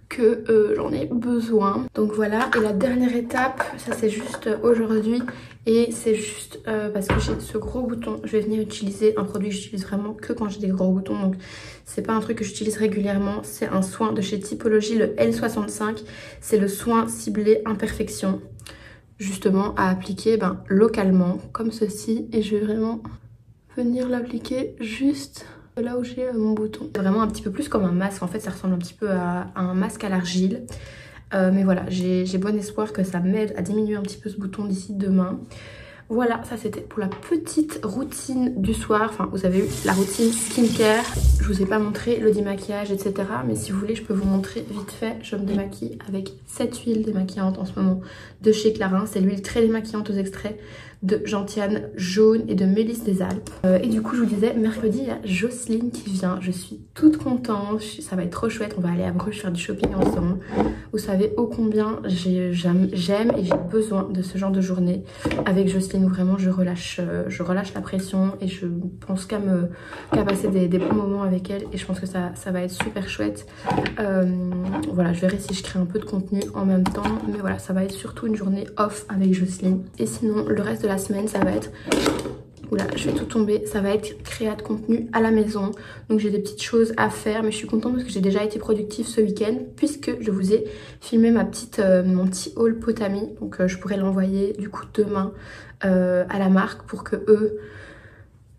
que j'en ai besoin. Donc voilà, et la dernière étape, ça c'est juste aujourd'hui, et c'est juste parce que j'ai ce gros bouton. Je vais venir utiliser un produit que j'utilise vraiment que quand j'ai des gros boutons, donc c'est pas un truc que j'utilise régulièrement. C'est un soin de chez Typologie, le L65. C'est le soin ciblé imperfection, justement à appliquer localement comme ceci, et je vais vraiment venir l'appliquer juste là où j'ai mon bouton. C'est vraiment un petit peu plus comme un masque, en fait ça ressemble un petit peu à un masque à l'argile, mais voilà, j'ai bon espoir que ça m'aide à diminuer un petit peu ce bouton d'ici demain. Voilà, ça c'était pour la petite routine du soir. Enfin, vous avez eu la routine skincare. Je vous ai pas montré le démaquillage, etc. Mais si vous voulez, je peux vous montrer vite fait. Je me démaquille avec cette huile démaquillante en ce moment de chez Clarins. C'est l'huile très démaquillante aux extraits de gentiane jaune et de mélisse des Alpes. Et du coup, je vous disais, mercredi, il y a Jocelyne qui vient. Je suis toute contente. Ça va être trop chouette. On va aller à Bruges faire du shopping ensemble. Vous savez ô combien j'aime et j'ai besoin de ce genre de journée avec Jocelyne, où vraiment je relâche la pression, et je pense qu'à passer des bons moments avec elle, et je pense que ça va être super chouette. Voilà, je verrai si je crée un peu de contenu en même temps, mais voilà, ça va être surtout une journée off avec Jocelyne. Et sinon, le reste de la semaine, ça va être Oula, je vais tout tomber. Ça va être créa de contenu à la maison. Donc j'ai des petites choses à faire. Mais je suis contente parce que j'ai déjà été productive ce week-end. Puisque je vous ai filmé mon petit haul Potami. Donc je pourrais l'envoyer du coup demain à la marque pour que eux,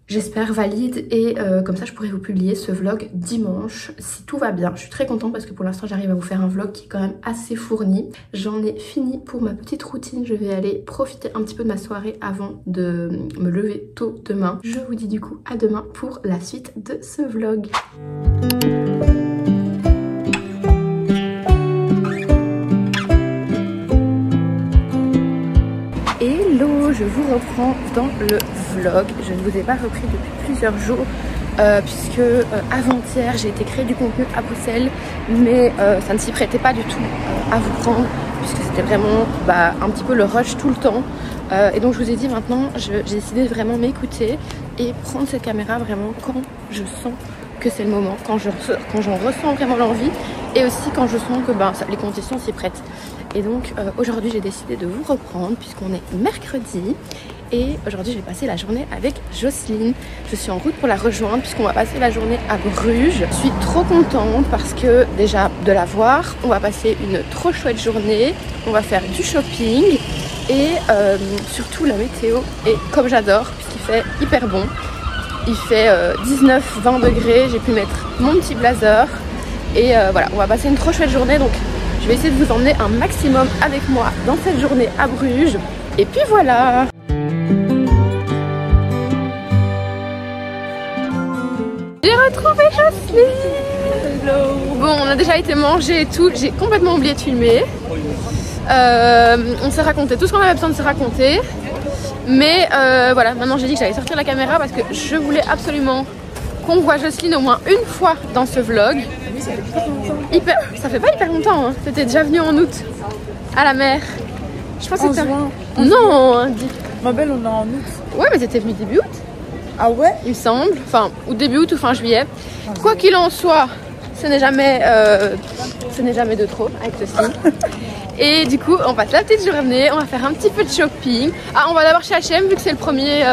j'espère, valident. Et comme ça je pourrais vous publier ce vlog dimanche si tout va bien. Je suis très contente parce que pour l'instant j'arrive à vous faire un vlog qui est quand même assez fourni. J'en ai fini pour ma petite routine. Je vais aller profiter un petit peu de ma soirée avant de me lever tôt demain. Je vous dis du coup à demain pour la suite de ce vlog. Hello, je vous reprends dans le vlog. Je ne vous ai pas repris depuis plusieurs jours puisque avant-hier j'ai été créer du contenu à Bruxelles, mais ça ne s'y prêtait pas du tout à vous prendre puisque c'était vraiment un petit peu le rush tout le temps. Et donc je vous ai dit maintenant j'ai décidé de vraiment m'écouter et prendre cette caméra vraiment quand je sens que c'est le moment, quand j'en ressens vraiment l'envie et aussi quand je sens que les conditions s'y prêtent. Et donc aujourd'hui j'ai décidé de vous reprendre puisqu'on est mercredi et aujourd'hui je vais passer la journée avec Jocelyne. Je suis en route pour la rejoindre puisqu'on va passer la journée à Bruges. Je suis trop contente parce que déjà de la voir, on va passer une trop chouette journée, on va faire du shopping et surtout la météo est comme j'adore puisqu'il fait hyper bon. Il fait 19-20 degrés, j'ai pu mettre mon petit blazer et voilà, on va passer une trop chouette journée donc je vais essayer de vous emmener un maximum avec moi dans cette journée à Bruges. Et puis voilà. J'ai retrouvé Jocelyne. Hello. Bon, on a déjà été manger et tout. J'ai complètement oublié de filmer. On s'est raconté tout ce qu'on avait besoin de se raconter. Mais voilà, maintenant j'ai dit que j'allais sortir la caméra parce que je voulais absolument qu'on voit Jocelyne au moins une fois dans ce vlog. Ça fait pas hyper longtemps, hein. T'étais déjà venue en août à la mer. Je pense que c'était non, ma belle, on est en août. Ouais, mais t'étais venue début août. Ah ouais? Il me semble, enfin, ou début août ou fin juillet. Quoi qu'il en soit, ce n'est jamais de trop avec Jocelyne. Et du coup, on passe la petite journée, on va faire un petit peu de shopping. Ah, on va d'abord chez H&M vu que c'est le premier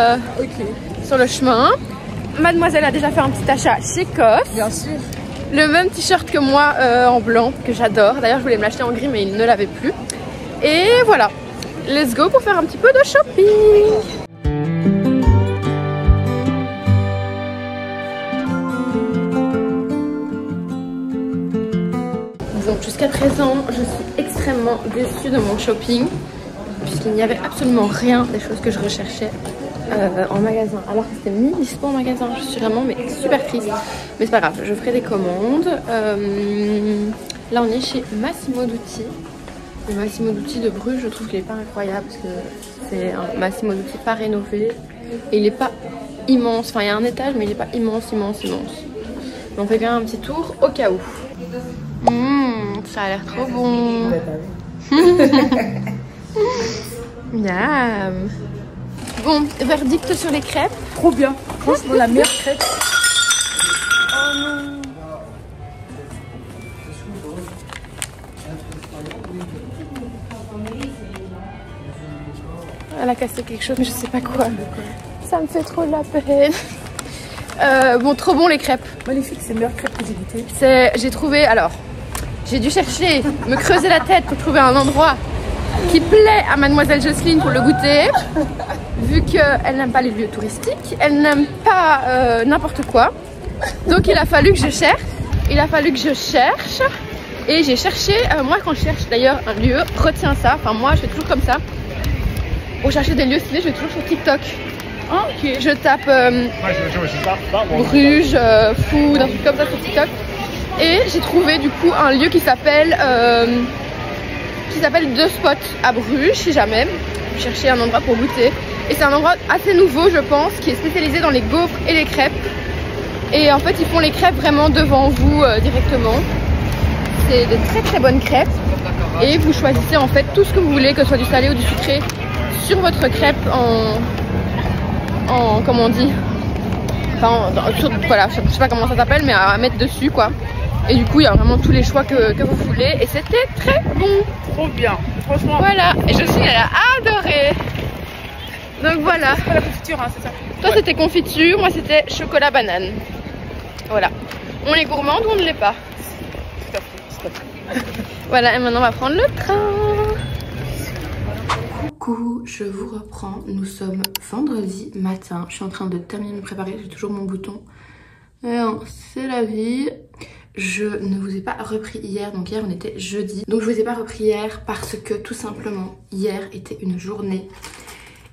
sur le chemin. Mademoiselle a déjà fait un petit achat chez COS. Bien sûr. Le même t-shirt que moi en blanc, que j'adore. D'ailleurs, je voulais me l'acheter en gris, mais il ne l'avait plus. Et voilà, let's go pour faire un petit peu de shopping. Donc jusqu'à présent, je suis extrêmement déçue de mon shopping puisqu'il n'y avait absolument rien des choses que je recherchais en magasin, alors que c'était mis dispo en magasin. Je suis vraiment super triste, mais c'est pas grave, je ferai des commandes. Là on est chez Massimo Dutti. Le Massimo Dutti de Bruges, je trouve qu'il est pas incroyable parce que c'est un Massimo Dutti pas rénové et il est pas immense, enfin il y a un étage mais il est pas immense. Mais on fait quand même un petit tour au cas où. Ça a l'air trop bon. Miam. Bon, verdict sur les crêpes. Trop bien. Franchement, la meilleure crêpe. Oh non. Elle a cassé quelque chose, mais je sais pas quoi. Ça me fait trop de la peine. Bon, trop bon les crêpes. Magnifique, c'est la meilleure crêpe que j'ai goûtée. J'ai trouvé, alors, j'ai dû chercher, me creuser la tête pour trouver un endroit qui plaît à Mademoiselle Jocelyne pour le goûter. Vu qu'elle n'aime pas les lieux touristiques, elle n'aime pas n'importe quoi. Donc il a fallu que je cherche. Et j'ai cherché, moi quand je cherche d'ailleurs un lieu, retiens ça, enfin moi je fais toujours comme ça. Pour chercher des lieux stylés, je vais toujours sur TikTok. Okay. Je tape Bruges, food, un truc comme ça sur TikTok. Et j'ai trouvé du coup un lieu qui s'appelle Deux Spots à Bruges, si jamais. Je cherchais un endroit pour goûter. Et c'est un endroit assez nouveau, je pense, qui est spécialisé dans les gaufres et les crêpes. Et en fait, ils font les crêpes vraiment devant vous directement. C'est des très très bonnes crêpes. Et vous choisissez en fait tout ce que vous voulez, que ce soit du salé ou du sucré, sur votre crêpe en comment on dit, enfin, voilà, je sais pas comment ça s'appelle, mais à mettre dessus quoi. Et du coup, il y a vraiment tous les choix que vous voulez. Et c'était très bon. Trop bien, franchement. Voilà, et Jocelyne, elle a adoré. Donc voilà. C'est pas la confiture, hein, c'est ça. Toi c'était confiture, moi c'était chocolat banane. Voilà. On est gourmand ou on ne l'est pas? Tout à fait, tout à fait. Voilà, et maintenant on va prendre le train. Coucou, je vous reprends. Nous sommes vendredi matin. Je suis en train de terminer de me préparer. J'ai toujours mon bouton. C'est la vie. Je ne vous ai pas repris hier. Donc hier on était jeudi. Donc je vous ai pas repris hier parce que tout simplement hier était une journée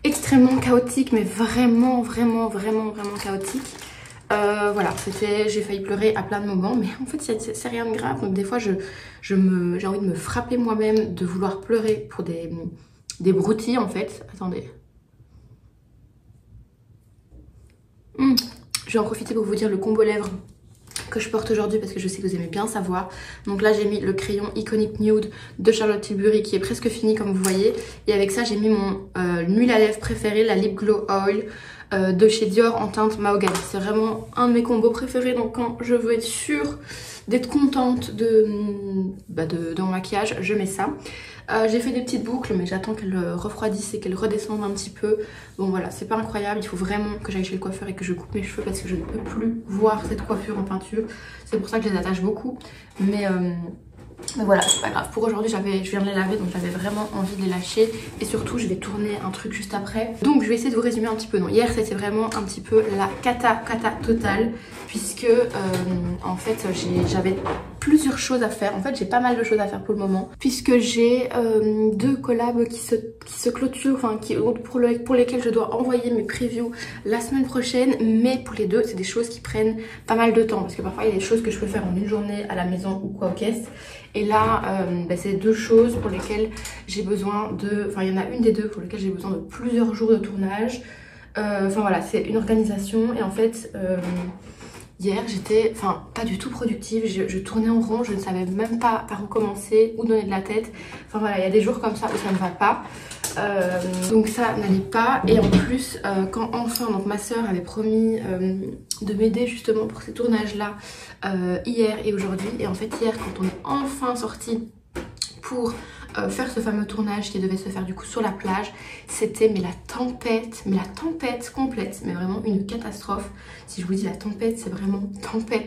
extrêmement chaotique. Mais vraiment chaotique. Voilà, j'ai failli pleurer à plein de moments, mais en fait c'est rien de grave. Donc des fois j'ai envie de me frapper moi-même, de vouloir pleurer pour des broutilles en fait. Attendez. Je vais en profiter pour vous dire le combo lèvres que je porte aujourd'hui parce que je sais que vous aimez bien savoir. Donc là j'ai mis le crayon Iconic Nude de Charlotte Tilbury qui est presque fini comme vous voyez. Et avec ça j'ai mis mon huile à lèvres préférée, la Lip Glow Oil de chez Dior en teinte mahogany. C'est vraiment un de mes combos préférés. Donc quand je veux être sûre d'être contente de mon maquillage, je mets ça. J'ai fait des petites boucles mais j'attends qu'elles refroidissent et qu'elles redescendent un petit peu. Bon voilà, c'est pas incroyable, il faut vraiment que j'aille chez le coiffeur et que je coupe mes cheveux parce que je ne peux plus voir cette coiffure en peinture. C'est pour ça que je les attache beaucoup. Mais voilà, c'est pas grave. Pour aujourd'hui, je viens de les laver donc j'avais vraiment envie de les lâcher. Et surtout, je vais tourner un truc juste après. Donc je vais essayer de vous résumer un petit peu. Non, hier c'était vraiment un petit peu la cata totale. Puisque en fait j'avais plusieurs choses à faire. En fait j'ai pas mal de choses à faire pour le moment. Puisque j'ai deux collabs qui se clôturent, enfin pour lesquels je dois envoyer mes previews la semaine prochaine. Mais pour les deux c'est des choses qui prennent pas mal de temps. Parce que parfois il y a des choses que je peux faire en une journée à la maison ou quoi aux caisses. Et là c'est deux choses pour lesquelles j'ai besoin de... Enfin il y en a une des deux pour lesquelles j'ai besoin de plusieurs jours de tournage. Enfin voilà, c'est une organisation et en fait... hier, j'étais pas du tout productive, je tournais en rond, je ne savais même pas par où commencer, où donner de la tête. Enfin voilà, il y a des jours comme ça où ça ne va pas. Donc ça n'allait pas. Et en plus, quand enfin, donc ma soeur avait promis de m'aider justement pour ces tournages-là hier et aujourd'hui. Et en fait, hier, quand on est enfin sorti pour faire ce fameux tournage qui devait se faire du coup sur la plage, c'était mais la tempête complète, mais vraiment une catastrophe. Si je vous dis la tempête, c'est vraiment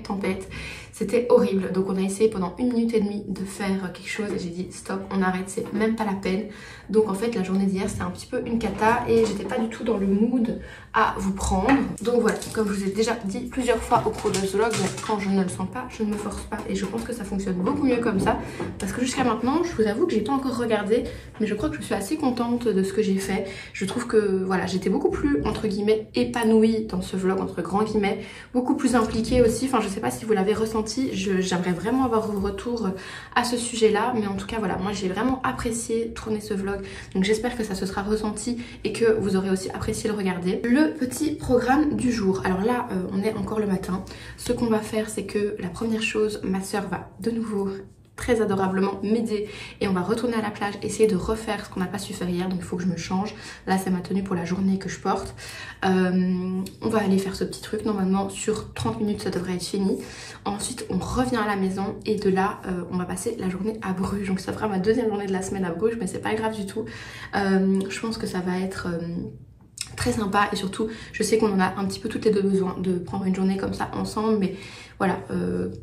tempête. C'était horrible. Donc on a essayé pendant 1 minute et demie de faire quelque chose et j'ai dit stop, on arrête, c'est même pas la peine. Donc en fait la journée d'hier c'était un petit peu une cata et j'étais pas du tout dans le mood à vous prendre. Donc voilà, comme je vous ai déjà dit plusieurs fois au cours de ce vlog, quand je ne le sens pas, je ne me force pas et je pense que ça fonctionne beaucoup mieux comme ça. Parce que jusqu'à maintenant, je vous avoue que j'ai pas encore regardé, mais je crois que je suis assez contente de ce que j'ai fait. Je trouve que voilà, j'étais beaucoup plus entre guillemets épanouie dans ce vlog, entre grands guillemets, beaucoup plus impliquée aussi. Enfin je sais pas si vous l'avez ressenti. J'aimerais vraiment avoir vos retours à ce sujet là, mais en tout cas voilà, moi j'ai vraiment apprécié tourner ce vlog, donc j'espère que ça se sera ressenti et que vous aurez aussi apprécié le regarder. Le petit programme du jour, alors là on est encore le matin. Ce qu'on va faire c'est que la première chose, ma soeur va de nouveau très adorablement m'aider et on va retourner à la plage, essayer de refaire ce qu'on n'a pas su faire hier, donc il faut que je me change. Là c'est ma tenue pour la journée que je porte. On va aller faire ce petit truc, normalement sur 30 minutes ça devrait être fini. Ensuite on revient à la maison et de là on va passer la journée à Bruges, donc ça fera ma deuxième journée de la semaine à Bruges, mais c'est pas grave du tout. Je pense que ça va être... très sympa et surtout je sais qu'on en a un petit peu toutes les deux besoin de prendre une journée comme ça ensemble, mais voilà,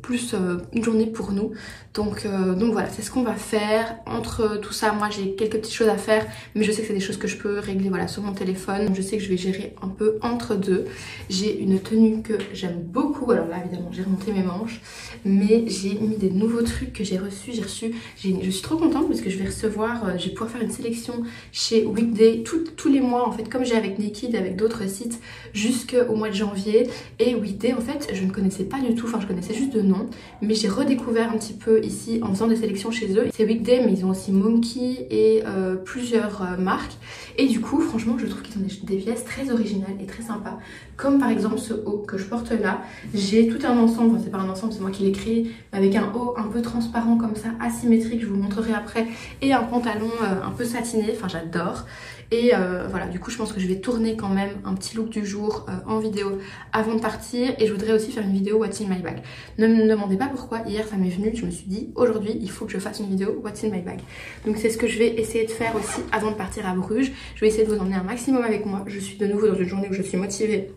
plus une journée pour nous. Donc voilà, c'est ce qu'on va faire. Entre tout ça, moi j'ai quelques petites choses à faire, mais je sais que c'est des choses que je peux régler voilà, sur mon téléphone. Donc je sais que je vais gérer un peu entre deux. J'ai une tenue que j'aime beaucoup. Alors là évidemment j'ai remonté mes manches, mais j'ai mis des nouveaux trucs que j'ai reçus. Je suis trop contente parce que je vais recevoir, je vais pouvoir faire une sélection chez Weekday tous les mois en fait, comme j'ai avec Naked, avec d'autres sites, jusqu'au mois de janvier. Et Weekday en fait je ne connaissais pas du tout, enfin je connaissais juste de nom, mais j'ai redécouvert un petit peu ici en faisant des sélections chez eux. C'est Weekday, mais ils ont aussi Monkey et plusieurs marques. Et du coup franchement je trouve qu'ils ont des pièces très originales et très sympas, comme par exemple ce haut que je porte là. J'ai tout un ensemble, enfin c'est pas un ensemble, c'est moi qui l'ai créé, avec un haut un peu transparent comme ça, asymétrique, je vous montrerai après, et un pantalon un peu satiné, enfin j'adore. Et voilà, du coup je pense que je vais tourner quand même un petit look du jour en vidéo avant de partir. Et je voudrais aussi faire une vidéo What's in My Bag. Ne me demandez pas pourquoi, hier ça m'est venu, je me suis dit aujourd'hui il faut que je fasse une vidéo What's in my bag. Donc c'est ce que je vais essayer de faire aussi avant de partir à Bruges. Je vais essayer de vous emmener un maximum avec moi. Je suis de nouveau dans une journée où je suis motivée.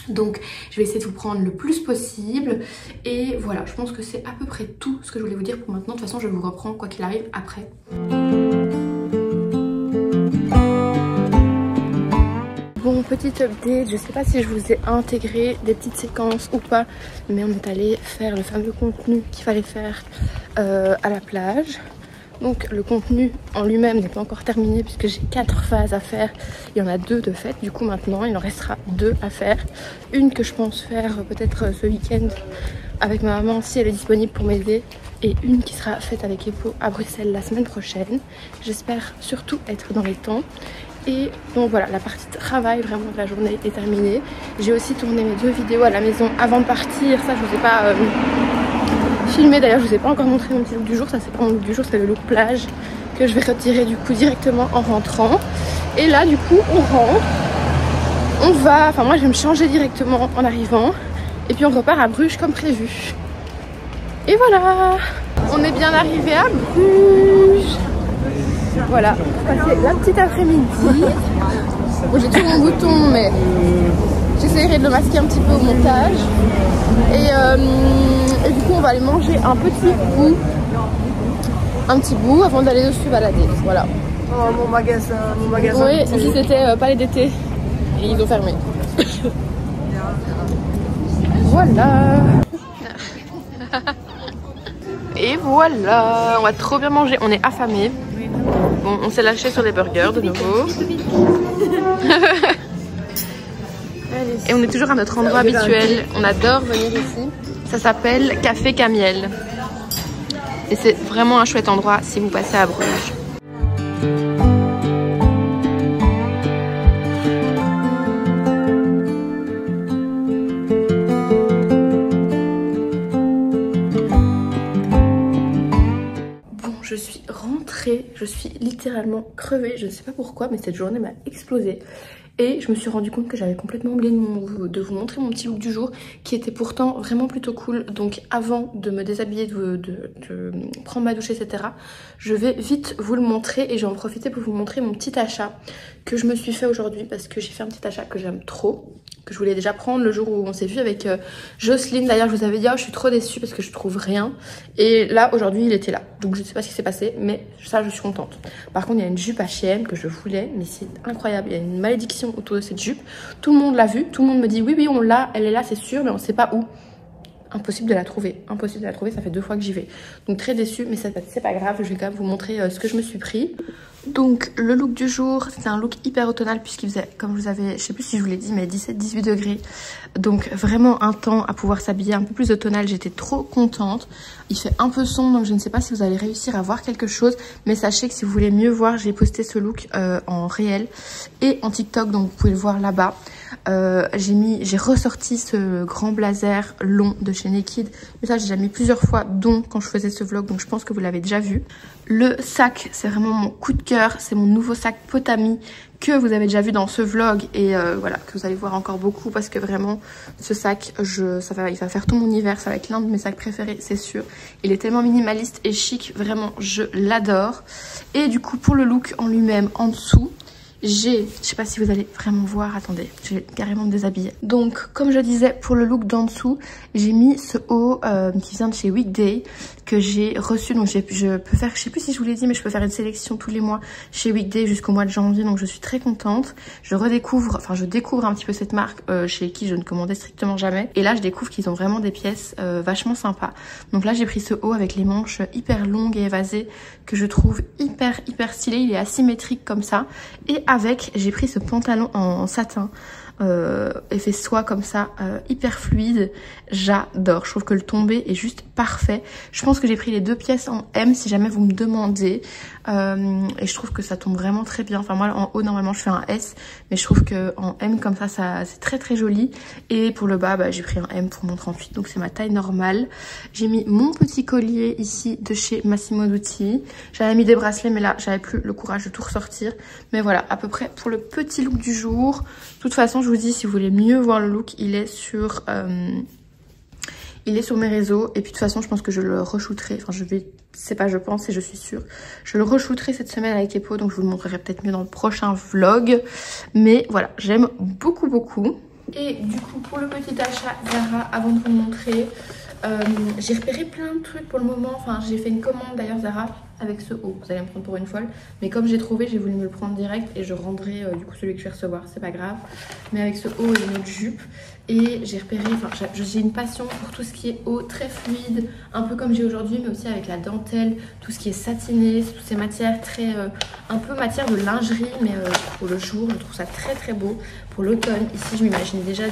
Donc je vais essayer de vous prendre le plus possible. Et voilà, je pense que c'est à peu près tout ce que je voulais vous dire pour maintenant. De toute façon je vous reprends quoi qu'il arrive après. Bon, petite update, je sais pas si je vous ai intégré des petites séquences ou pas, mais on est allé faire le fameux contenu qu'il fallait faire à la plage. Donc le contenu en lui-même n'est pas encore terminé puisque j'ai 4 phases à faire. Il y en a 2 de fait, du coup maintenant il en restera 2 à faire. Une que je pense faire peut-être ce week-end avec ma maman si elle est disponible pour m'aider. Et une qui sera faite avec Epo à Bruxelles la semaine prochaine. J'espère surtout être dans les temps. Et donc voilà, la partie travail vraiment de la journée est terminée. J'ai aussi tourné mes 2 vidéos à la maison avant de partir. Ça je vous ai pas filmé, d'ailleurs je vous ai pas encore montré mon petit look du jour. Ça c'est pas mon look du jour, c'est le look plage que je vais retirer du coup directement en rentrant. Et là du coup on rentre, on va, enfin moi je vais me changer directement en arrivant. Et puis on repart à Bruges comme prévu. Et voilà, on est bien arrivé à Bruges. Voilà, passer la petite après-midi. Bon, j'ai toujours mon bouton, mais j'essaierai de le masquer un petit peu au montage. Et du coup, on va aller manger un petit bout avant d'aller se balader. Voilà. Oh, mon magasin. Oui, ici c'était Palais d'été et ils ont fermé. Voilà. Et voilà, on va trop bien manger, on est affamés. Bon, on s'est lâché sur les burgers de nouveau. Et on est toujours à notre endroit habituel. On adore venir ici. Ça s'appelle Café Camiel. Et c'est vraiment un chouette endroit si vous passez à Bruges. Je suis rentrée, je suis littéralement crevée, je ne sais pas pourquoi mais cette journée m'a explosé et je me suis rendu compte que j'avais complètement oublié de vous montrer mon petit look du jour qui était pourtant vraiment plutôt cool. Donc avant de me déshabiller, de prendre ma douche etc, je vais vite vous le montrer et je vais en profiter pour vous montrer mon petit achat que je me suis fait aujourd'hui parce que j'ai fait un petit achat que j'aime trop, que je voulais déjà prendre le jour où on s'est vu avec Jocelyne. D'ailleurs je vous avais dit oh, je suis trop déçue parce que je trouve rien et là aujourd'hui il était là, donc je ne sais pas ce qui s'est passé mais ça je suis contente. Par contre il y a une jupe H&M que je voulais mais c'est incroyable, il y a une malédiction autour de cette jupe, tout le monde l'a vue, tout le monde me dit oui on l'a, elle est là c'est sûr mais on ne sait pas où. Impossible de la trouver, ça fait 2 fois que j'y vais. Donc très déçue, mais c'est pas grave, je vais quand même vous montrer ce que je me suis pris. Donc le look du jour, c'est un look hyper automnal puisqu'il faisait, comme je vous avais, je sais plus si je vous l'ai dit, mais 17-18 degrés. Donc vraiment un temps à pouvoir s'habiller un peu plus automnal, j'étais trop contente. Il fait un peu sombre, donc je ne sais pas si vous allez réussir à voir quelque chose. Mais sachez que si vous voulez mieux voir, j'ai posté ce look en réel et en TikTok, donc vous pouvez le voir là-bas. J'ai ressorti ce grand blazer long de chez Naked, mais ça j'ai déjà mis plusieurs fois, dont quand je faisais ce vlog, donc je pense que vous l'avez déjà vu. Le sac, c'est vraiment mon coup de cœur, c'est mon nouveau sac Potami que vous avez déjà vu dans ce vlog et voilà, que vous allez voir encore beaucoup parce que vraiment ce sac, il va faire tout mon hiver, ça va être l'un de mes sacs préférés, c'est sûr. Il est tellement minimaliste et chic, vraiment je l'adore. Et du coup pour le look en lui-même, en dessous, je sais pas si vous allez vraiment voir, attendez, je vais carrément me déshabiller. Donc comme je disais, pour le look d'en dessous, j'ai mis ce haut qui vient de chez Weekday que j'ai reçu. Donc je peux faire, je sais plus si je vous l'ai dit, mais je peux faire une sélection tous les mois chez Weekday jusqu'au mois de janvier. Donc je suis très contente. Je découvre un petit peu cette marque chez qui je ne commandais strictement jamais. Et là je découvre qu'ils ont vraiment des pièces vachement sympas. Donc là j'ai pris ce haut avec les manches hyper longues et évasées que je trouve hyper stylé. Il est asymétrique comme ça. Et avec, j'ai pris ce pantalon en satin effet soie comme ça, hyper fluide. J'adore, je trouve que le tombé est juste parfait. Je pense que j'ai pris les 2 pièces en M si jamais vous me demandez, et je trouve que ça tombe vraiment très bien. Enfin moi en haut normalement je fais un S, mais je trouve que en M comme ça c'est très joli. Et pour le bas j'ai pris un M pour mon 38, donc c'est ma taille normale. J'ai mis mon petit collier ici de chez Massimo Dutti. J'avais mis des bracelets mais là j'avais plus le courage de tout ressortir. Mais voilà, à peu près pour le petit look du jour. De toute façon je vous dis, si vous voulez mieux voir le look, il est sur Il est sur mes réseaux et puis de toute façon je pense que je le re-shooterai. Enfin c'est pas je pense et je suis sûre. Je le re-shooterai cette semaine avec Epo, donc je vous le montrerai peut-être mieux dans le prochain vlog. Mais voilà, j'aime beaucoup beaucoup. Et du coup pour le petit achat Zara, avant de vous le montrer, j'ai repéré plein de trucs pour le moment. Enfin j'ai fait une commande d'ailleurs Zara avec ce haut. Vous allez me prendre pour une folle. Mais comme j'ai trouvé, j'ai voulu me le prendre direct et je rendrai du coup celui que je vais recevoir. C'est pas grave. Mais avec ce haut et une autre jupe. Et j'ai repéré, enfin j'ai une passion pour tout ce qui est haut très fluide, un peu comme j'ai aujourd'hui, mais aussi avec la dentelle, tout ce qui est satiné, toutes ces matières très, un peu matière de lingerie, mais pour le jour, je trouve ça très très beau. Pour l'automne, ici je m'imagine déjà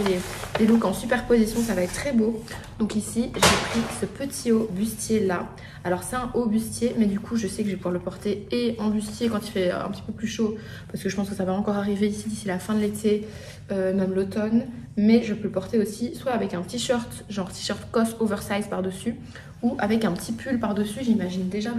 des looks en superposition, ça va être très beau. Donc ici j'ai pris ce petit haut bustier là. Alors c'est un haut bustier, mais du coup je sais que je vais pouvoir le porter et en bustier quand il fait un petit peu plus chaud, parce que je pense que ça va encore arriver ici d'ici la fin de l'été, même l'automne. Mais je peux le porter aussi soit avec un t-shirt, genre t-shirt COS oversize par-dessus, ou avec un petit pull par-dessus. J'imagine déjà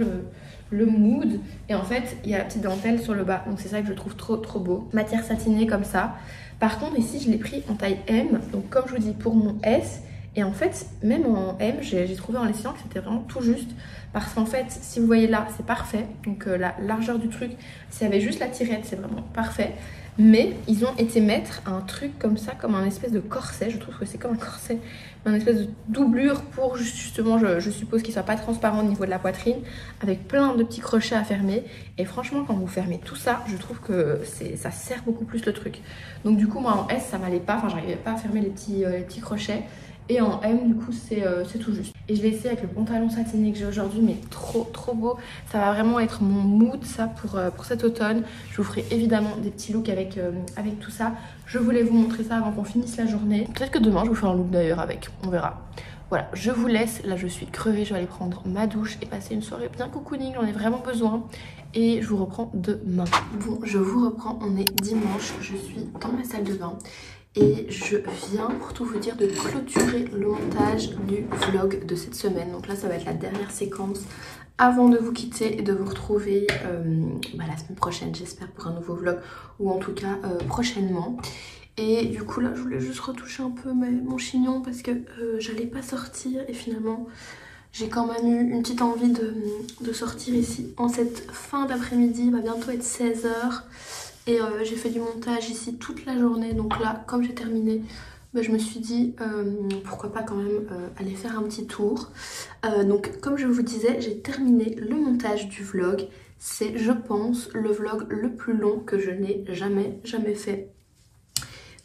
le mood. Et en fait, il y a la petite dentelle sur le bas. Donc c'est ça que je trouve trop trop beau. Matière satinée comme ça. Par contre, ici, je l'ai pris en taille M. Donc comme je vous dis, pour mon S. Et en fait, même en M, j'ai trouvé en l'essayant que c'était vraiment tout juste. Parce qu'en fait, si vous voyez là, c'est parfait. Donc la largeur du truc, s'il y avait juste la tirette, c'est vraiment parfait. Mais ils ont été mettre un truc comme ça, comme un espèce de corset. Je trouve que c'est comme un corset, un espèce de doublure pour justement, je suppose qu'il soit pas transparent au niveau de la poitrine, avec plein de petits crochets à fermer. Et franchement, quand vous fermez tout ça, je trouve que ça serre beaucoup plus le truc. Donc du coup, moi en S, ça m'allait pas. Enfin, j'arrivais pas à fermer les petits crochets. Et en M, du coup, c'est tout juste. Et je l'ai essayé avec le pantalon satiné que j'ai aujourd'hui, mais trop trop beau. Ça va vraiment être mon mood, ça, pour cet automne. Je vous ferai évidemment des petits looks avec tout ça. Je voulais vous montrer ça avant qu'on finisse la journée. Peut-être que demain, je vous ferai un look d'ailleurs avec, on verra. Voilà, je vous laisse. Là, je suis crevée, je vais aller prendre ma douche et passer une soirée bien cocooning. J'en ai vraiment besoin. Et je vous reprends demain. Bon, je vous reprends, on est dimanche. Je suis dans ma salle de bain. Et je viens, pour tout vous dire, de clôturer le montage du vlog de cette semaine. Donc là, ça va être la dernière séquence avant de vous quitter et de vous retrouver la semaine prochaine, j'espère, pour un nouveau vlog. Ou en tout cas, prochainement. Et du coup, là, je voulais juste retoucher un peu mon chignon parce que j'allais pas sortir. Et finalement, j'ai quand même eu une petite envie de sortir ici en cette fin d'après-midi. Il va bientôt être 16 h. Et j'ai fait du montage ici toute la journée. Donc là, comme j'ai terminé, je me suis dit pourquoi pas quand même aller faire un petit tour. Donc comme je vous disais, j'ai terminé le montage du vlog. C'est, je pense, le vlog le plus long que je n'ai jamais fait.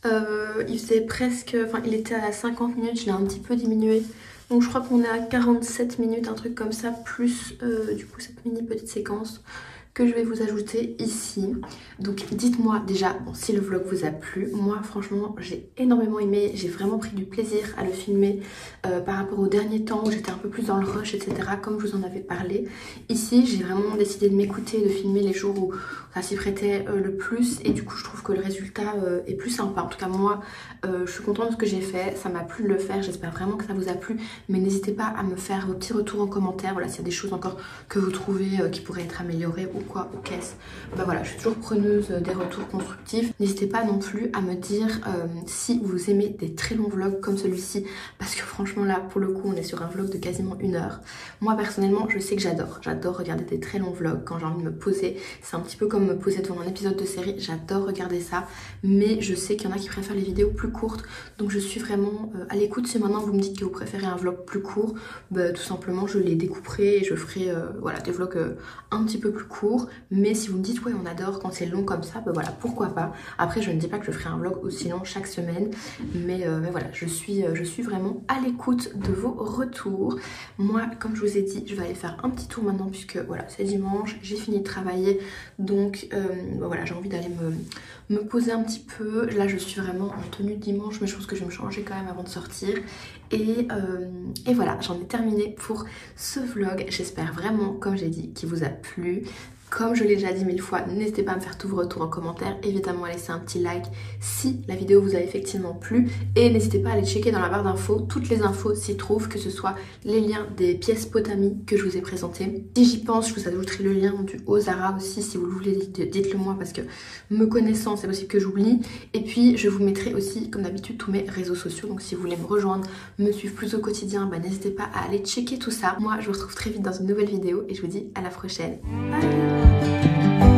Il faisait presque... Enfin, il était à 50 minutes, je l'ai un petit peu diminué. Donc je crois qu'on est à 47 minutes, un truc comme ça, plus du coup cette mini petite séquence que je vais vous ajouter ici. Donc dites-moi déjà si le vlog vous a plu. Moi franchement j'ai énormément aimé, j'ai vraiment pris du plaisir à le filmer par rapport aux derniers temps où j'étais un peu plus dans le rush, etc. comme je vous en avais parlé. Ici j'ai vraiment décidé de m'écouter et de filmer les jours où ça s'y prêtait le plus, et du coup je trouve que le résultat est plus sympa. En tout cas moi je suis contente de ce que j'ai fait, ça m'a plu de le faire, j'espère vraiment que ça vous a plu. Mais n'hésitez pas à me faire vos petits retours en commentaire, voilà, s'il y a des choses encore que vous trouvez qui pourraient être améliorées ou quoi, ou qu'est-ce. Voilà, je suis toujours preneuse des retours constructifs. N'hésitez pas non plus à me dire si vous aimez des très longs vlogs comme celui-ci, parce que franchement là pour le coup on est sur un vlog de quasiment 1 heure. Moi personnellement je sais que j'adore regarder des très longs vlogs quand j'ai envie de me poser. C'est un petit peu comme me poser devant un épisode de série, j'adore regarder ça. Mais je sais qu'il y en a qui préfèrent les vidéos plus courtes, donc je suis vraiment à l'écoute. Si maintenant vous me dites que vous préférez un vlog plus court, tout simplement je les découperai et je ferai voilà, des vlogs un petit peu plus courts. Mais si vous me dites ouais on adore quand c'est long comme ça, voilà, pourquoi pas. Après je ne dis pas que je ferai un vlog aussi long chaque semaine, mais voilà, je suis vraiment à l'écoute de vos retours. Moi comme je vous ai dit, je vais aller faire un petit tour maintenant puisque voilà c'est dimanche, j'ai fini de travailler, donc voilà, j'ai envie d'aller me poser un petit peu. Là je suis vraiment en tenue de dimanche, mais je pense que je vais me changer quand même avant de sortir. Et voilà, j'en ai terminé pour ce vlog. J'espère vraiment, comme j'ai dit, qu'il vous a plu. Comme je l'ai déjà dit 1000 fois, n'hésitez pas à me faire tout vos retours en commentaire, évidemment à laisser un petit like si la vidéo vous a effectivement plu et n'hésitez pas à aller checker dans la barre d'infos, toutes les infos s'y trouvent, que ce soit les liens des pièces Potami que je vous ai présentées. Si j'y pense, je vous ajouterai le lien du haut Zara aussi, si vous le voulez, dites-le moi parce que me connaissant, c'est possible que j'oublie. Et puis je vous mettrai aussi, comme d'habitude, tous mes réseaux sociaux, donc si vous voulez me rejoindre, me suivre plus au quotidien, bah, n'hésitez pas à aller checker tout ça. Moi, je vous retrouve très vite dans une nouvelle vidéo et je vous dis à la prochaine. Bye.